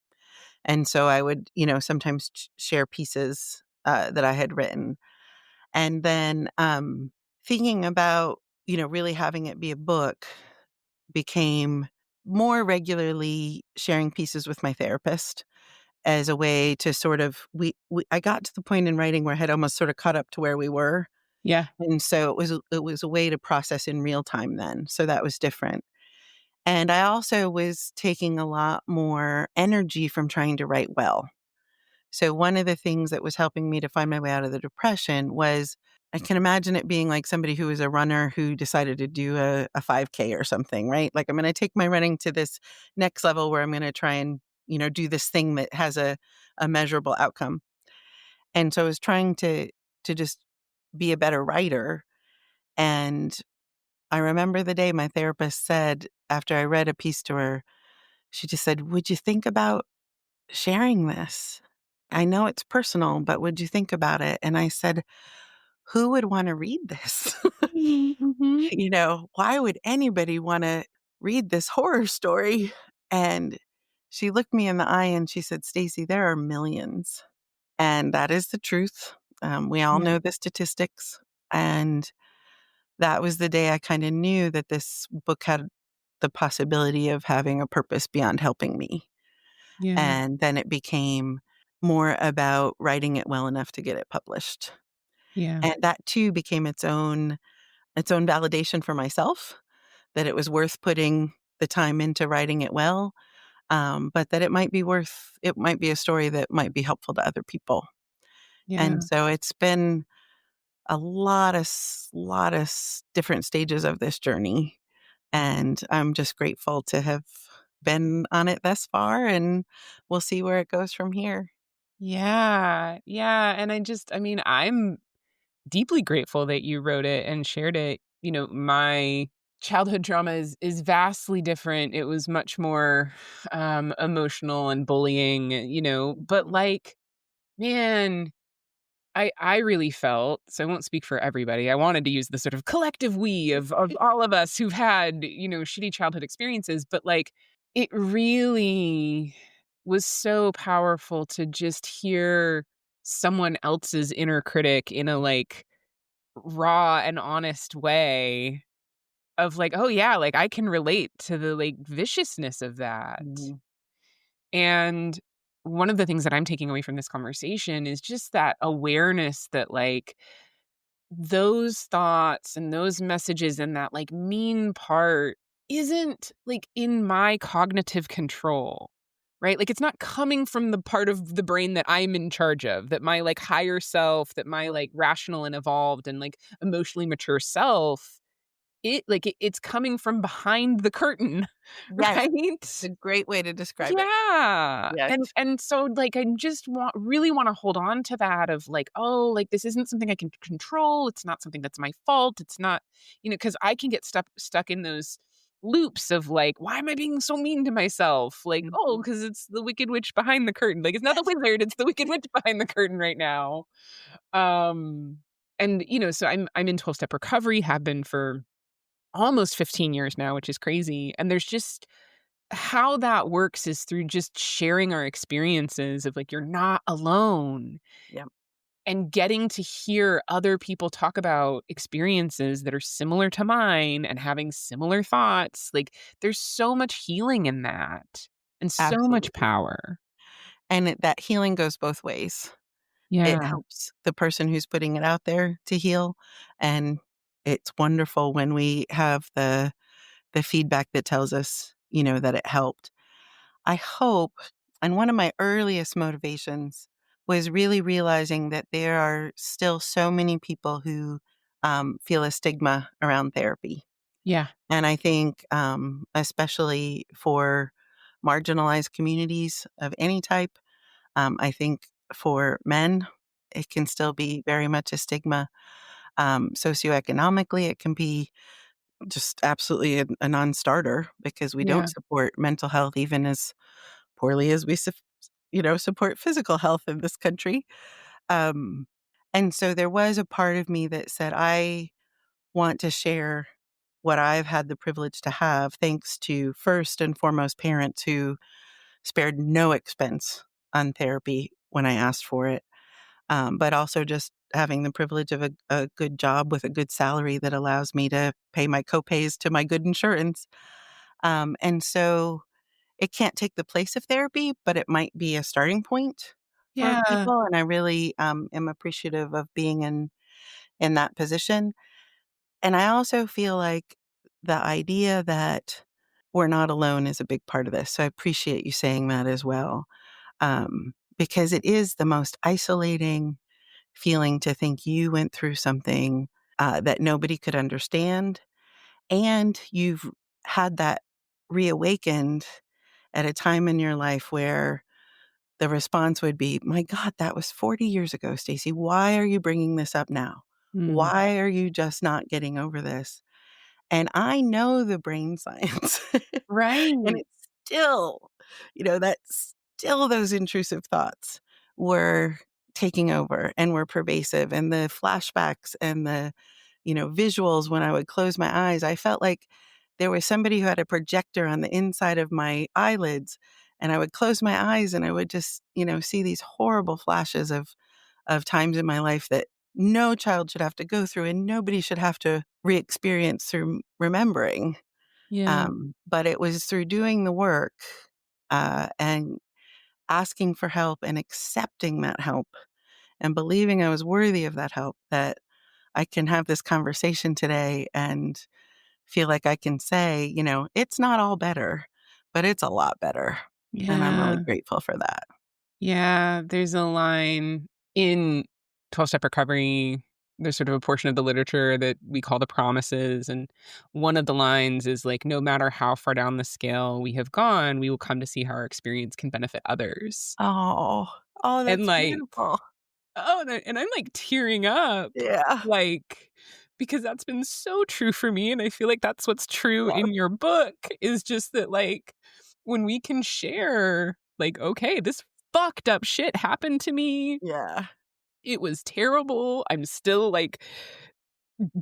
And so I would, sometimes share pieces, that I had written. And then, thinking about, really having it be a book became more regularly sharing pieces with my therapist as a way to sort of I got to the point in writing where I had almost sort of caught up to where we were, Yeah. and so it was a way to process in real time then, so that was different. And I also was taking a lot more energy from trying to write well. So one of the things that was helping me to find my way out of the depression was, I can imagine it being like somebody who was a runner who decided to do a 5K or something, right? Like, I'm gonna take my running to this next level where I'm gonna try and, do this thing that has a measurable outcome. And so I was trying to just be a better writer, and I remember the day my therapist said, after I read a piece to her, she just said, "Would you think about sharing this? I know it's personal, but would you think about it?" And I said, "Who would wanna read this?" Mhm. Why would anybody wanna read this horror story? And she looked me in the eye and she said, "Stacey, there are millions." And that is the truth. We all Yeah. know the statistics. And that was the day I kinda knew that this book had the possibility of having a purpose beyond helping me. Yeah. And then it became more about writing it well enough to get it published. Yeah. And that too became its own validation for myself, that it was worth putting the time into writing it well, but that it might be a story that might be helpful to other people. And Yeah. so it's been a lot of different stages of this journey, and I'm just grateful to have been on it thus far, and we'll see where it goes from here. Yeah. Yeah, and I mean, I'm deeply grateful that you wrote it and shared it. My childhood trauma is vastly different. It was much more emotional and bullying, but like, man, I really felt, so I won't speak for everybody. I wanted to use the sort of collective we of all of us who've had, shitty childhood experiences, but like it really was so powerful to just hear someone else's inner critic in a like raw and honest way of like, oh yeah, like I can relate to the like viciousness of that. Mhm. And one of the things that I'm taking away from this conversation is just that awareness that like those thoughts and those messages and that like mean part isn't like in my cognitive control. Right? Like it's not coming from the part of the brain that I'm in charge of, that my like higher self, that my like rational and evolved and like emotionally mature self, it's coming from behind the curtain, Yes, it's right? a great way to describe it. Yeah, Yes. and so, like, I just really wanna hold on to that of, like, "Oh, like, this isn't something I can control, it's not something that's my fault, it's not," because I can get stuck in those loops of, like, "Why am I being so mean to myself?" Like, "Oh, Mhm. because it's the wicked witch behind the curtain." Like, it's not the Yes. wizard, it's the wicked witch behind the curtain right now. Um, and, so I'm in 12-step recovery, have been for almost 15 years now, which is crazy, and there's just how that works is through just sharing our experiences of like, you're not alone Yep, and getting to hear other people talk about experiences that are similar to mine and having similar thoughts. Like, there's so much healing in that and so much absolutely. power. And that healing goes both ways. It Yeah. helps the person who's putting it out there to heal, and it's wonderful when we have the feedback that tells us, that it helped. I hope, and one of my earliest motivations was really realizing that there are still so many people who, feel a stigma around therapy. Yeah. And I think, especially for marginalized communities of any type, I think for men, it can still be very much a stigma. Socioeconomically, it can be just absolutely a non-starter because we Yeah. don't support mental health even as poorly as we support physical health in this country. Um, and so there was a part of me that said, I want to share what I've had the privilege to have, thanks to first and foremost parents who spared no expense on therapy when I asked for it, but also just having the privilege of a good job with a good salary that allows me to pay my copays to my good insurance. And so it can't take the place of therapy, but it might be a starting point for Yeah. people. And I really am appreciative of being in that position. And I also feel like the idea that we're not alone is a big part of this. So I appreciate you saying that as well, because it is the most isolating feeling to think you went through something that nobody could understand, and you've had that reawakened at a time in your life where the response would be, "My God, that was 40 years ago, Stacey. Why are you bringing this up now? Mm. Why are you just not getting over this?" And I know the brain science. And Right. it's still, that's still those intrusive thoughts were taking over and were pervasive. And the flashbacks and the, visuals when I would close my eyes, I felt like there was somebody who had a projector on the inside of my eyelids. And I would close my eyes and I would just, see these horrible flashes of times in my life that no child should have to go through and nobody should have to re-experience through remembering. Yeah. But it was through doing the work, and asking for help and accepting that help and believing I was worthy of that help that I can have this conversation today and feel like I can say, "It's not all better, but it's a lot better." And I'm really Yeah. grateful for that. Yeah, there's a line in 12-Step Recovery. There's sort of a portion of the literature that we call the promises, and one of the lines is like, "No matter how far down the scale we have gone, we will come to see how our experience can benefit others." Oh. Oh, And, that's like, beautiful. and I'm, like, tearing up, Yeah. like, because that's been so true for me, and I feel like that's what's true Love in your book, is just that, like, when we can share, like, "Okay, this fucked up shit happened to me. Yeah. It was terrible. I'm still, like,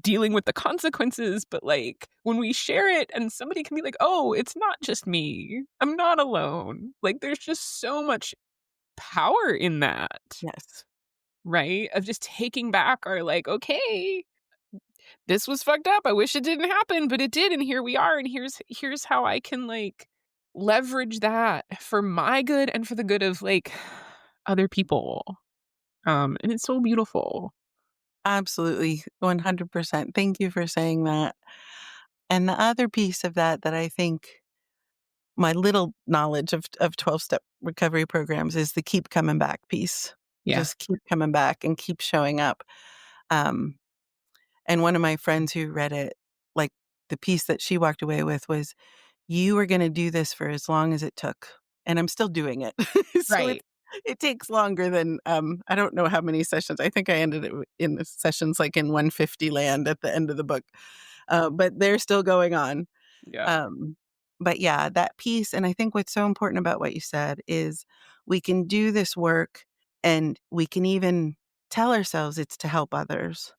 dealing with the consequences," but, like, when we share it and somebody can be like, "Oh, it's not just me. I'm not alone." Like, there's just so much power in that. Yes. Right? Of just taking back our, like, "Okay, this was fucked up. I wish it didn't happen, but it did, and here we are, and here's how I can, like, leverage that for my good and for the good of, like, other people." And it's so beautiful. Absolutely, 100%. Thank you for saying that. And the other piece of that that I think my little knowledge of 12-step recovery programs is the keep coming back piece. Yeah. Just keep coming back and keep showing up. Um, and one of my friends who read it, like, the piece that she walked away with was, "You were gonna do this for as long as it took." And I'm still doing it. So Right. it takes longer than, I don't know how many sessions. I think I ended it in the sessions, like, in 150 land at the end of the book, but they're still going on. Yeah. Um, but yeah, that piece, and I think what's so important about what you said is we can do this work and we can even tell ourselves it's to help others.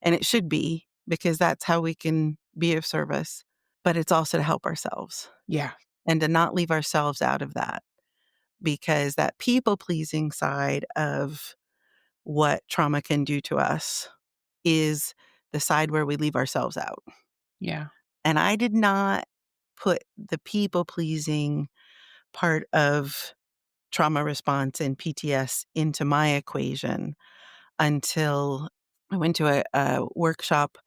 And it should be because that's how we can be of service, but it's also to help ourselves Yeah. and to not leave ourselves out of that because that people pleasing side of what trauma can do to us is the side where we leave ourselves out. Yeah. And I did not put the people pleasing part of trauma response and PTS into my equation until I went to a workshop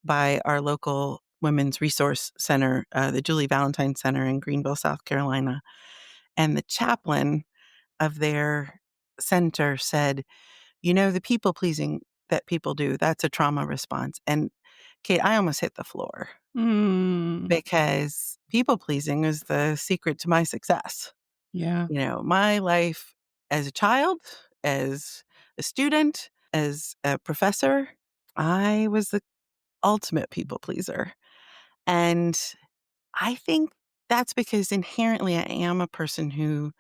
by our local women's resource center, the Julie Valentine Center in Greenville, South Carolina. And the chaplain of their center said, the people pleasing that people do, that's a trauma response. And Kate, I almost hit the floor Mm. because people pleasing is the secret to my success. Yeah. My life as a child, as a student, as a professor, I was the ultimate people pleaser. And I think that's because inherently I am a person who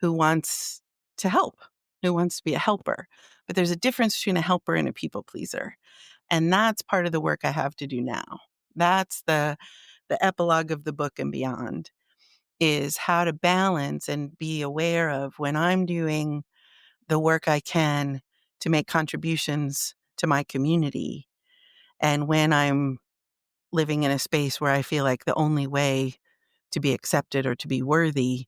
wants to help, who wants to be a helper. But there's a difference between a helper and a people pleaser. And that's part of the work I have to do now. That's the epilogue of the book and beyond is how to balance and be aware of when I'm doing the work I can to make contributions to my community and when I'm living in a space where I feel like the only way to be accepted or to be worthy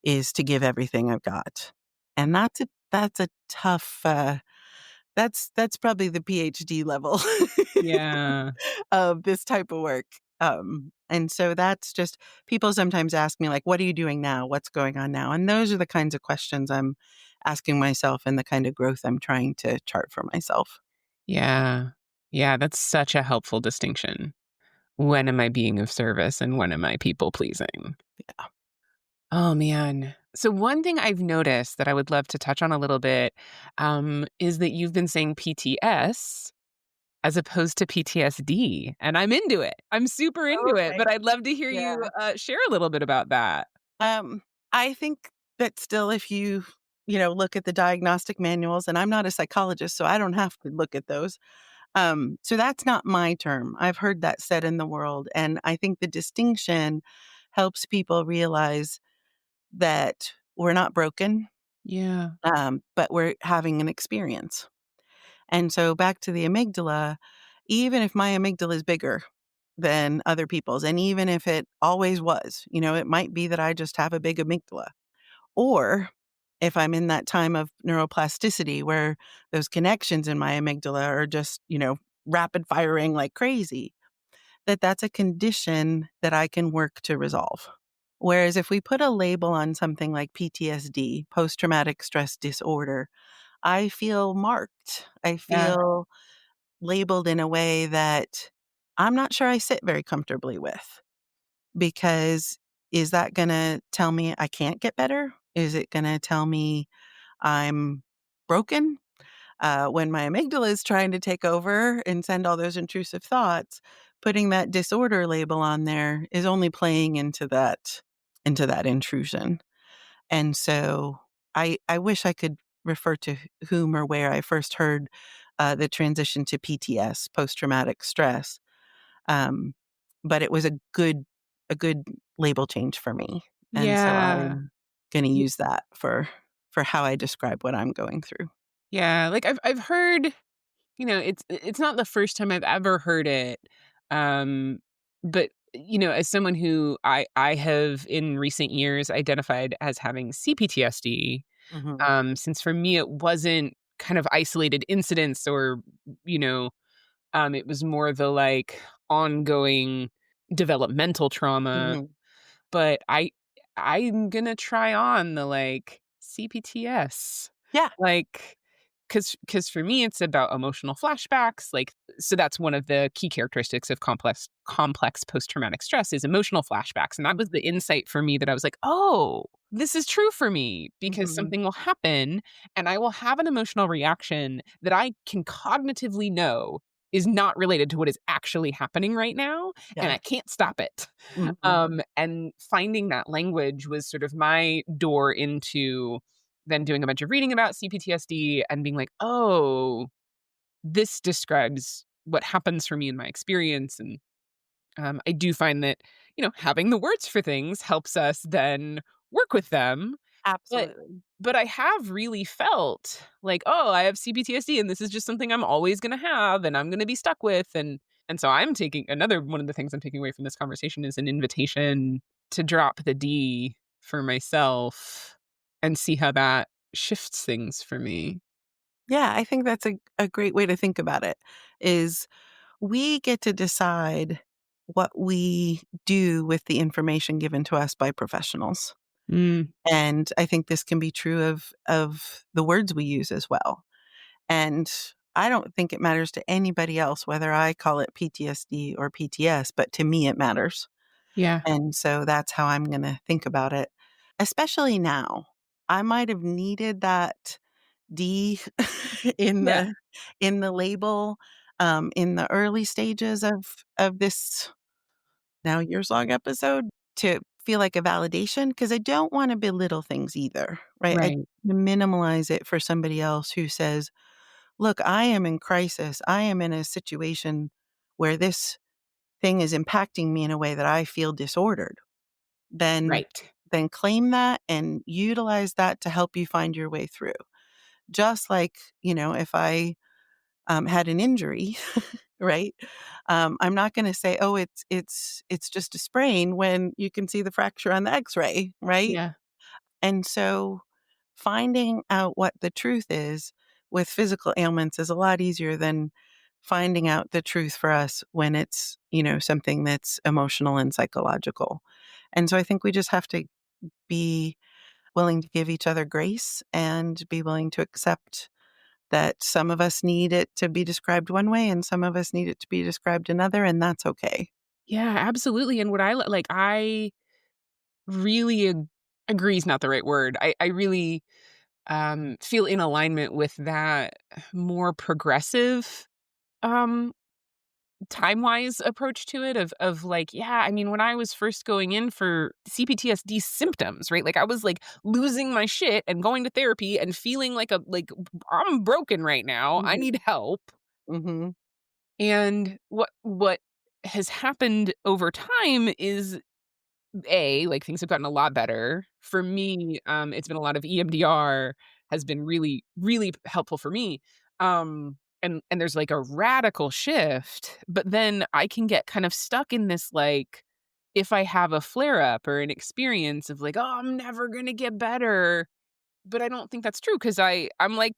is to give everything I've got. And that's a tough, that's probably the PhD level Yeah. of this type of work. And so that's just people sometimes ask me, like, what are you doing now? What's going on now? And those are the kinds of questions I'm asking myself and the kind of growth I'm trying to chart for myself. Yeah. Yeah, that's such a helpful distinction. When am I being of service and when am I people pleasing? Yeah. Oh, man. So one thing I've noticed that I would love to touch on a little bit, is that you've been saying PTS, as opposed to PTSD, and I'm into it. I'm super Oh, into it, okay. but I'd love to hear you, Yeah. share a little bit about that. Um, I think that still if you look at the diagnostic manuals, and I'm not a psychologist, so I don't have to look at those. So that's not my term. I've heard that said in the world, and I think the distinction helps people realize that we're not broken, Yeah. but we're having an experience. And so back to the amygdala, even if my amygdala is bigger than other people's, and even if it always was, it might be that I just have a big amygdala. Or if I'm in that time of neuroplasticity where those connections in my amygdala are just, rapid firing like crazy, that's a condition that I can work to resolve. Whereas if we put a label on something like PTSD, post traumatic stress disorder, I feel marked. I Yeah. feel labeled in a way that I'm not sure I sit very comfortably with because is that going to tell me I can't get better? Is it going to tell me I'm broken? When my amygdala is trying to take over and send all those intrusive thoughts, putting that disorder label on there is only playing into that intrusion. And so I wish I could refer to whom or where I first heard the transition to PTS, post traumatic stress. Um, but it was a good label change for me. And so Yeah. I'm going to Y use that for how I describe what I'm going through. yeah, like, I've heard, it's not the first time I've ever heard it, um, but, as someone who I have in recent years identified as having CPTSD, Mhm. since for me it wasn't kind of isolated incidents or, you know, it was more the, like, ongoing developmental trauma. Mhm. But I'm gonna try on the, like, CPTS, Yeah, like, because for me, it's about emotional flashbacks, like, so that's one of the key characteristics of complex post-traumatic stress is emotional flashbacks, and that was the insight for me that I was like, "Oh, this is true for me," because mhm. something will happen, and I will have an emotional reaction that I can cognitively know is not related to what is actually happening right now, and Yeah. I can't stop it. Mhm. And finding that language was sort of my door into then doing a bunch of reading about CPTSD and being like, "Oh, this describes what happens for me in my experience." And I do find that, having the words for things helps us then work with them. But Absolutely. but I have really felt like, "Oh, I have CPTSD, and this is just something I'm always gonna have, and I'm gonna be stuck with," and so I'm taking another one of the things I'm taking away from this conversation is an invitation to drop the D for myself and see how that shifts things for me. Yeah, I think that's a great way to think about it, is we get to decide what we do with the information given to us by professionals. Mm, And I think this can be true of the words we use as well. And I don't think it matters to anybody else whether I call it PTSD or PTS, but to me it matters. yeah, And so that's how I'm gonna think about it, especially now. I might have needed that D in yeah, the label, in the early stages of this now years-long episode to feel like a validation because I don't wanna belittle things either, right? I right, minimalize it for somebody else who says, "Look, I am in crisis. I am in a situation where this thing is impacting me in a way that I feel disordered." Then right, then claim that and utilize that to help you find your way through. Just like, if I, had an injury, right? I'm not gonna say, "Oh, it's just a sprain," when you can see the fracture on the X-ray, right? yeah. And so finding out what the truth is with physical ailments is a lot easier than finding out the truth for us when it's, something that's emotional and psychological. And so I think we just have to be willing to give each other grace and be willing to accept that some of us need it to be described one way and some of us need it to be described another, and that's okay. Yeah, absolutely, and what I really agree is not the right word. I really, feel in alignment with that more progressive, um time-wise approach to it of like, yeah, I mean, when I was first going in for CPTSD symptoms, right? Like I was like losing my shit and going to therapy and feeling like I'm broken right now. I Mhm, need help. mhm, And what has happened over time is like, things have gotten a lot better. For me, it's been a lot of EMDR has been really, really helpful for me. And there's, like, a radical shift, but then I can get kind of stuck in this, like, if I have a flare-up or an experience of, like, "Oh, I'm never gonna get better," but I don't think that's true 'cause I'm, like,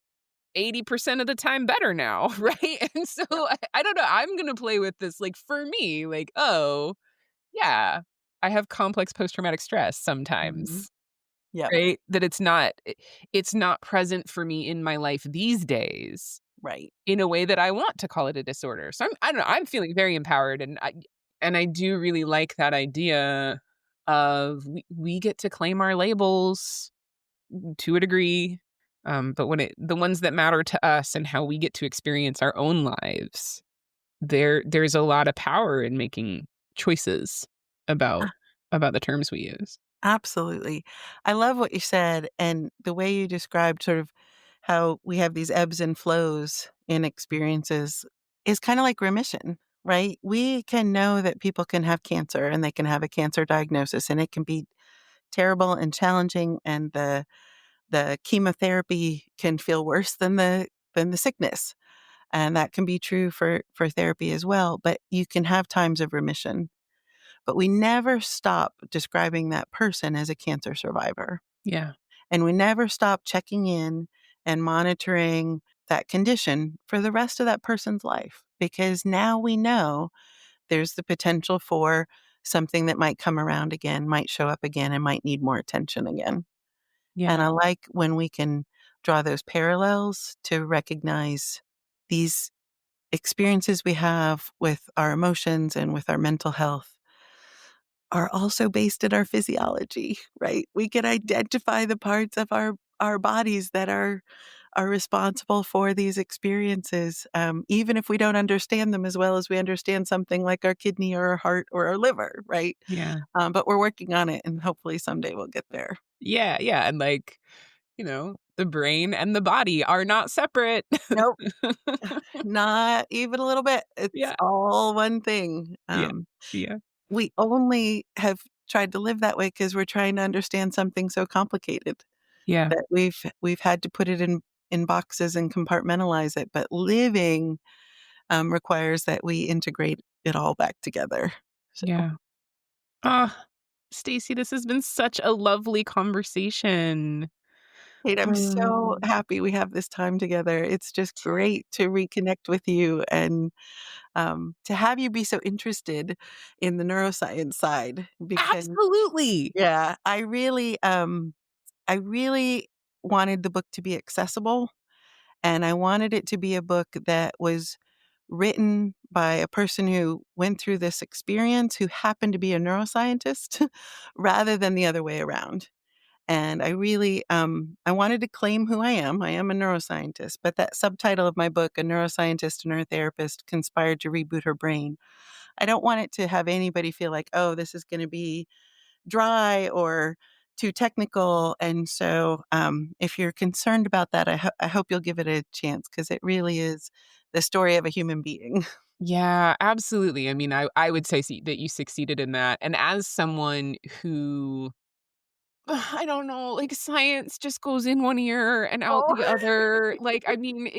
80% of the time better now, right? And so yep, I don't know, I'm gonna play with this, like, for me, like, "Oh, yeah, I have complex post-traumatic stress mhm, sometimes, yep, right? That it's not present for me in my life these days right. in a way that I want to call it a disorder." So I don't know, I'm feeling very empowered, and I do really like that idea of we get to claim our labels to a degree, but when the ones that matter to us and how we get to experience our own lives, there's a lot of power in making choices about about the terms we use. Absolutely. I love what you said and the way you described sort of how we have these ebbs and flows in experiences is kind of like remission, right? We can know that people can have cancer and they can have a cancer diagnosis and it can be terrible and challenging and the chemotherapy can feel worse than the sickness. And that can be true for therapy as well, but you can have times of remission. But we never stop describing that person as a cancer survivor. Yeah, And we never stop checking in and monitoring that condition for the rest of that person's life because now we know there's the potential for something that might come around again, might show up again, and might need more attention again. And yeah, I like when we can draw those parallels to recognize these experiences we have with our emotions and with our mental health are also based in our physiology, right? We can identify the parts of our bodies that are responsible for these experiences, even if we don't understand them as well as we understand something like our kidney or our heart or our liver, right? yeah. But we're working on it, and hopefully someday we'll get there. Yeah, yeah, and, like, the brain and the body are not separate. Nope, not even a little bit. It's Yeah, all one thing. yeah, yeah, We only have tried to live that way because 'cause we're trying to understand something so complicated. yeah, That we've had to put it in boxes and compartmentalize it, but living, requires that we integrate it all back together. So, yeah. Ah, Stacey, this has been such a lovely conversation. Kate, I'm so Um, happy we have this time together. It's just great to reconnect with you and, to have you be so interested in the neuroscience side because Absolutely. yeah, I really wanted the book to be accessible. And I wanted it to be a book that was written by a person who went through this experience, who happened to be a neuroscientist, rather than the other way around. And I really, I wanted to claim who I am. I am a neuroscientist, but that subtitle of my book, "A Neuroscientist and Her Therapist Conspired to Reboot Her Brain," I don't want it to have anybody feel like, "Oh, this is gonna be dry or too technical." And so, if you're concerned about that, I hope you'll give it a chance because it really is the story of a human being. Yeah, absolutely. I mean, I would say that you succeeded in that, and as someone who I don't know, like, science just goes in one ear and out Oh. the other. Like, I mean,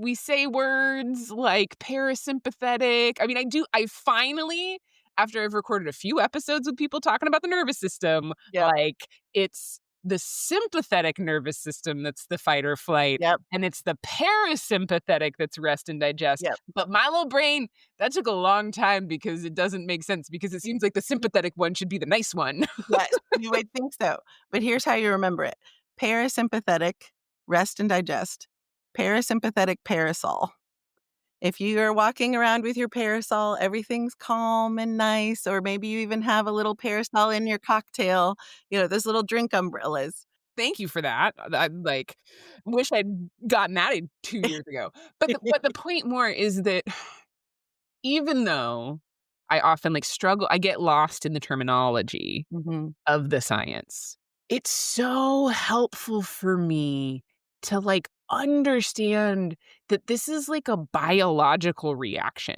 we say words like parasympathetic. I mean, I finally, after I've recorded a few episodes with people talking about the nervous system, Yep, like, it's the sympathetic nervous system that's the fight or flight, yep, and it's the parasympathetic that's rest and digest. yep. But my little brain, that took a long time because it doesn't make sense because it seems like the sympathetic one should be the nice one. Yes, you would think so, but here's how you remember it. Parasympathetic, rest and digest. Parasympathetic parasol. If you are walking around with your parasol, everything's calm and nice, or maybe you even have a little parasol in your cocktail, those little drink umbrellas. Thank you for that. I, like, wish I'd gotten that in 2 years ago. But the point more is that even though I often, like, struggle I get lost in the terminology Mhm. of the science, it's so helpful for me to, like, understand that this is like a biological reaction,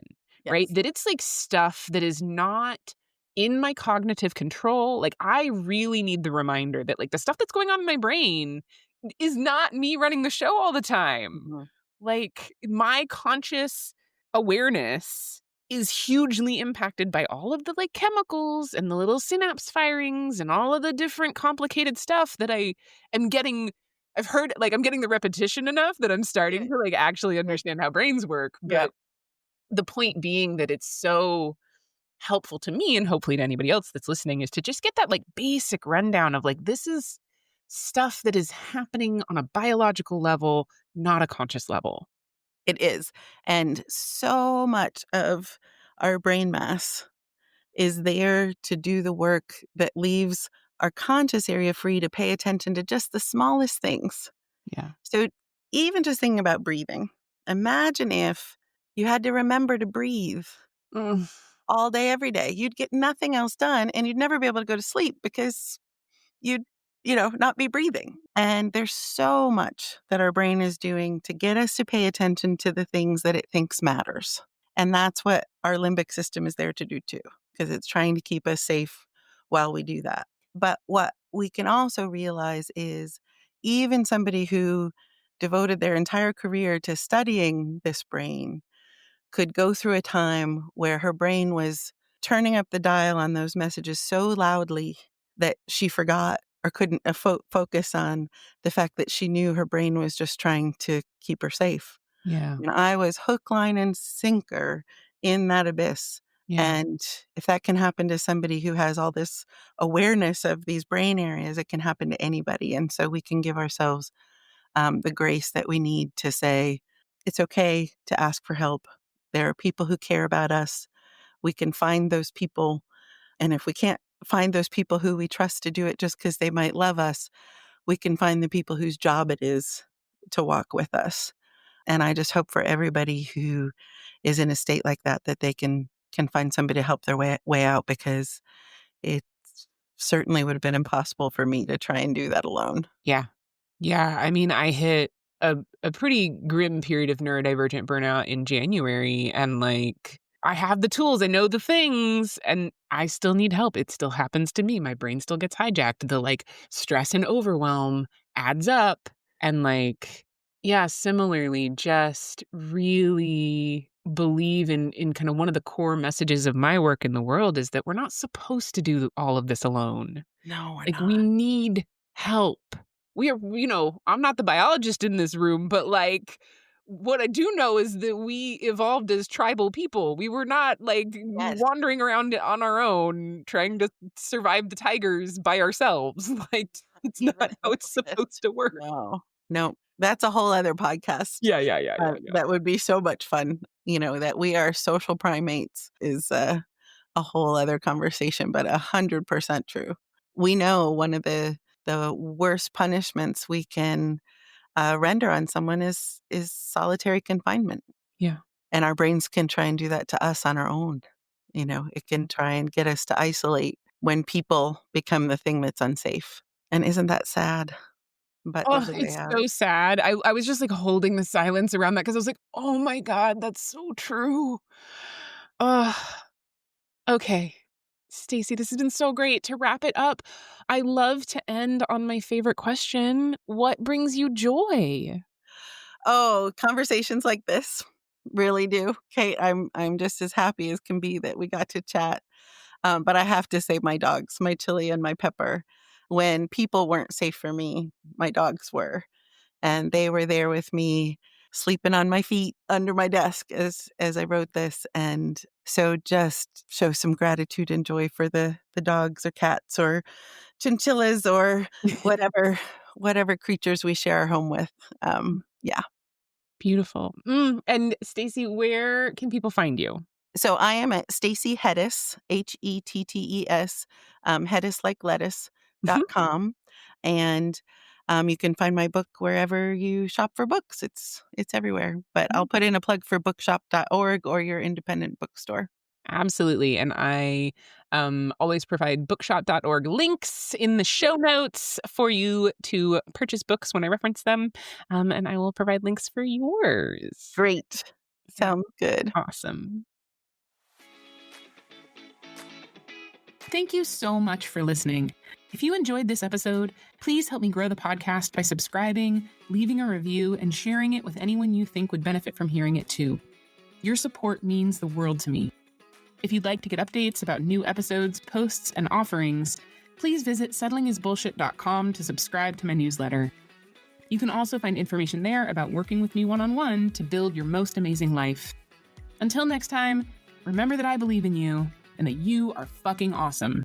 right? Yes. That it's, like, stuff that is not in my cognitive control. Like, I really need the reminder that, like, the stuff that's going on in my brain is not me running the show all the time. Mhm. Like, my conscious awareness is hugely impacted by all of the, like, chemicals and the little synapse firings and all of the different complicated stuff that I am getting. I've heard, like, I'm getting the repetition enough that I'm Yeah, starting to, like, actually yeah, understand how brains work, yeah. but the point being that it's so helpful to me and hopefully to anybody else that's listening is to just get that, like, basic rundown of, like, this is stuff that is happening on a biological level, not a conscious level. It is, and so much of our brain mass is there to do the work that leaves our conscious area free to pay attention to just the smallest things. Yeah. So, even just thinking about breathing, imagine if you had to remember to breathe Mm, all day, every day. You'd get nothing else done, and you'd never be able to go to sleep because you'd, not be breathing. And there's so much that our brain is doing to get us to pay attention to the things that it thinks matters. And that's what our limbic system is there to do too, because it's trying to keep us safe while we do that. But what we can also realize is even somebody who devoted their entire career to studying this brain could go through a time where her brain was turning up the dial on those messages so loudly that she forgot or couldn't focus on the fact that she knew her brain was just trying to keep her safe. yeah, And I was hook, line, and sinker in that abyss. yeah, And if that can happen to somebody who has all this awareness of these brain areas, it can happen to anybody. And so we can give ourselves the grace that we need to say, it's okay to ask for help. There are people who care about us. We can find those people. And if we can't find those people who we trust to do it just because they might love us, we can find the people whose job it is to walk with us. And I just hope for everybody who is in a state like that that they can find somebody to help their way out because it certainly would have been impossible for me to try and do that alone. yeah. Yeah, I mean, I hit a pretty grim period of neurodivergent burnout in January, and, like, I have the tools, I know the things, and I still need help. It still happens to me. My brain still gets hijacked. The, like, stress and overwhelm adds up, and, like, yeah, similarly, just really believe in kind of one of the core messages of my work in the world is that we're not supposed to do all of this alone. No, we're Like, we not. need help. We are, I'm not the biologist in this room, but, like, what I do know is that we evolved as tribal people. We were not, like, Yes. wandering around on our own trying to survive the tigers by ourselves. Like, it's Even not how a it's little bit. supposed to work. No. No. That's a whole other podcast. Yeah, yeah, yeah, yeah, yeah. That would be so much fun, that we are social primates is a whole other conversation, but 100% true. We know one of the worst punishments we can, render on someone is solitary confinement, Yeah. and our brains can try and do that to us on our own. It can try and get us to isolate when people become the thing that's unsafe, and isn't that sad? But Oh, there's a way it's out. so sad. I was just, like, holding the silence around that because I was like, "Oh my god, that's so true." Ugh. Okay. Stacey, this has been so great. To wrap it up, I love to end on my favorite question. What brings you joy? Oh, conversations like this really do. Kate, I'm just as happy as can be that we got to chat. But I have to say my dogs, my Chili and my Pepper, when people weren't safe for me, my dogs were. And they were there with me, sleeping on my feet under my desk as I wrote this. And so just show some gratitude and joy for the dogs or cats or chinchillas or whatever creatures we share our home with. Yeah. Beautiful. And Stacey, where can people find you? So I am at Stacey Hettes, Hettes, Hettes like lettuce, Mhm. .com. And You can find my book wherever you shop for books. It's everywhere. But I'll put in a plug for bookshop.org or your independent bookstore. Absolutely. And I always provide bookshop.org links in the show notes for you to purchase books when I reference them. And I will provide links for yours. Great. Sounds good. Awesome. Thank you so much for listening. If you enjoyed this episode, please help me grow the podcast by subscribing, leaving a review, and sharing it with anyone you think would benefit from hearing it too. Your support means the world to me. If you'd like to get updates about new episodes, posts, and offerings, please visit settlingisbullshit.com to subscribe to my newsletter. You can also find information there about working with me one-on-one to build your most amazing life. Until next time, remember that I believe in you and that you are fucking awesome.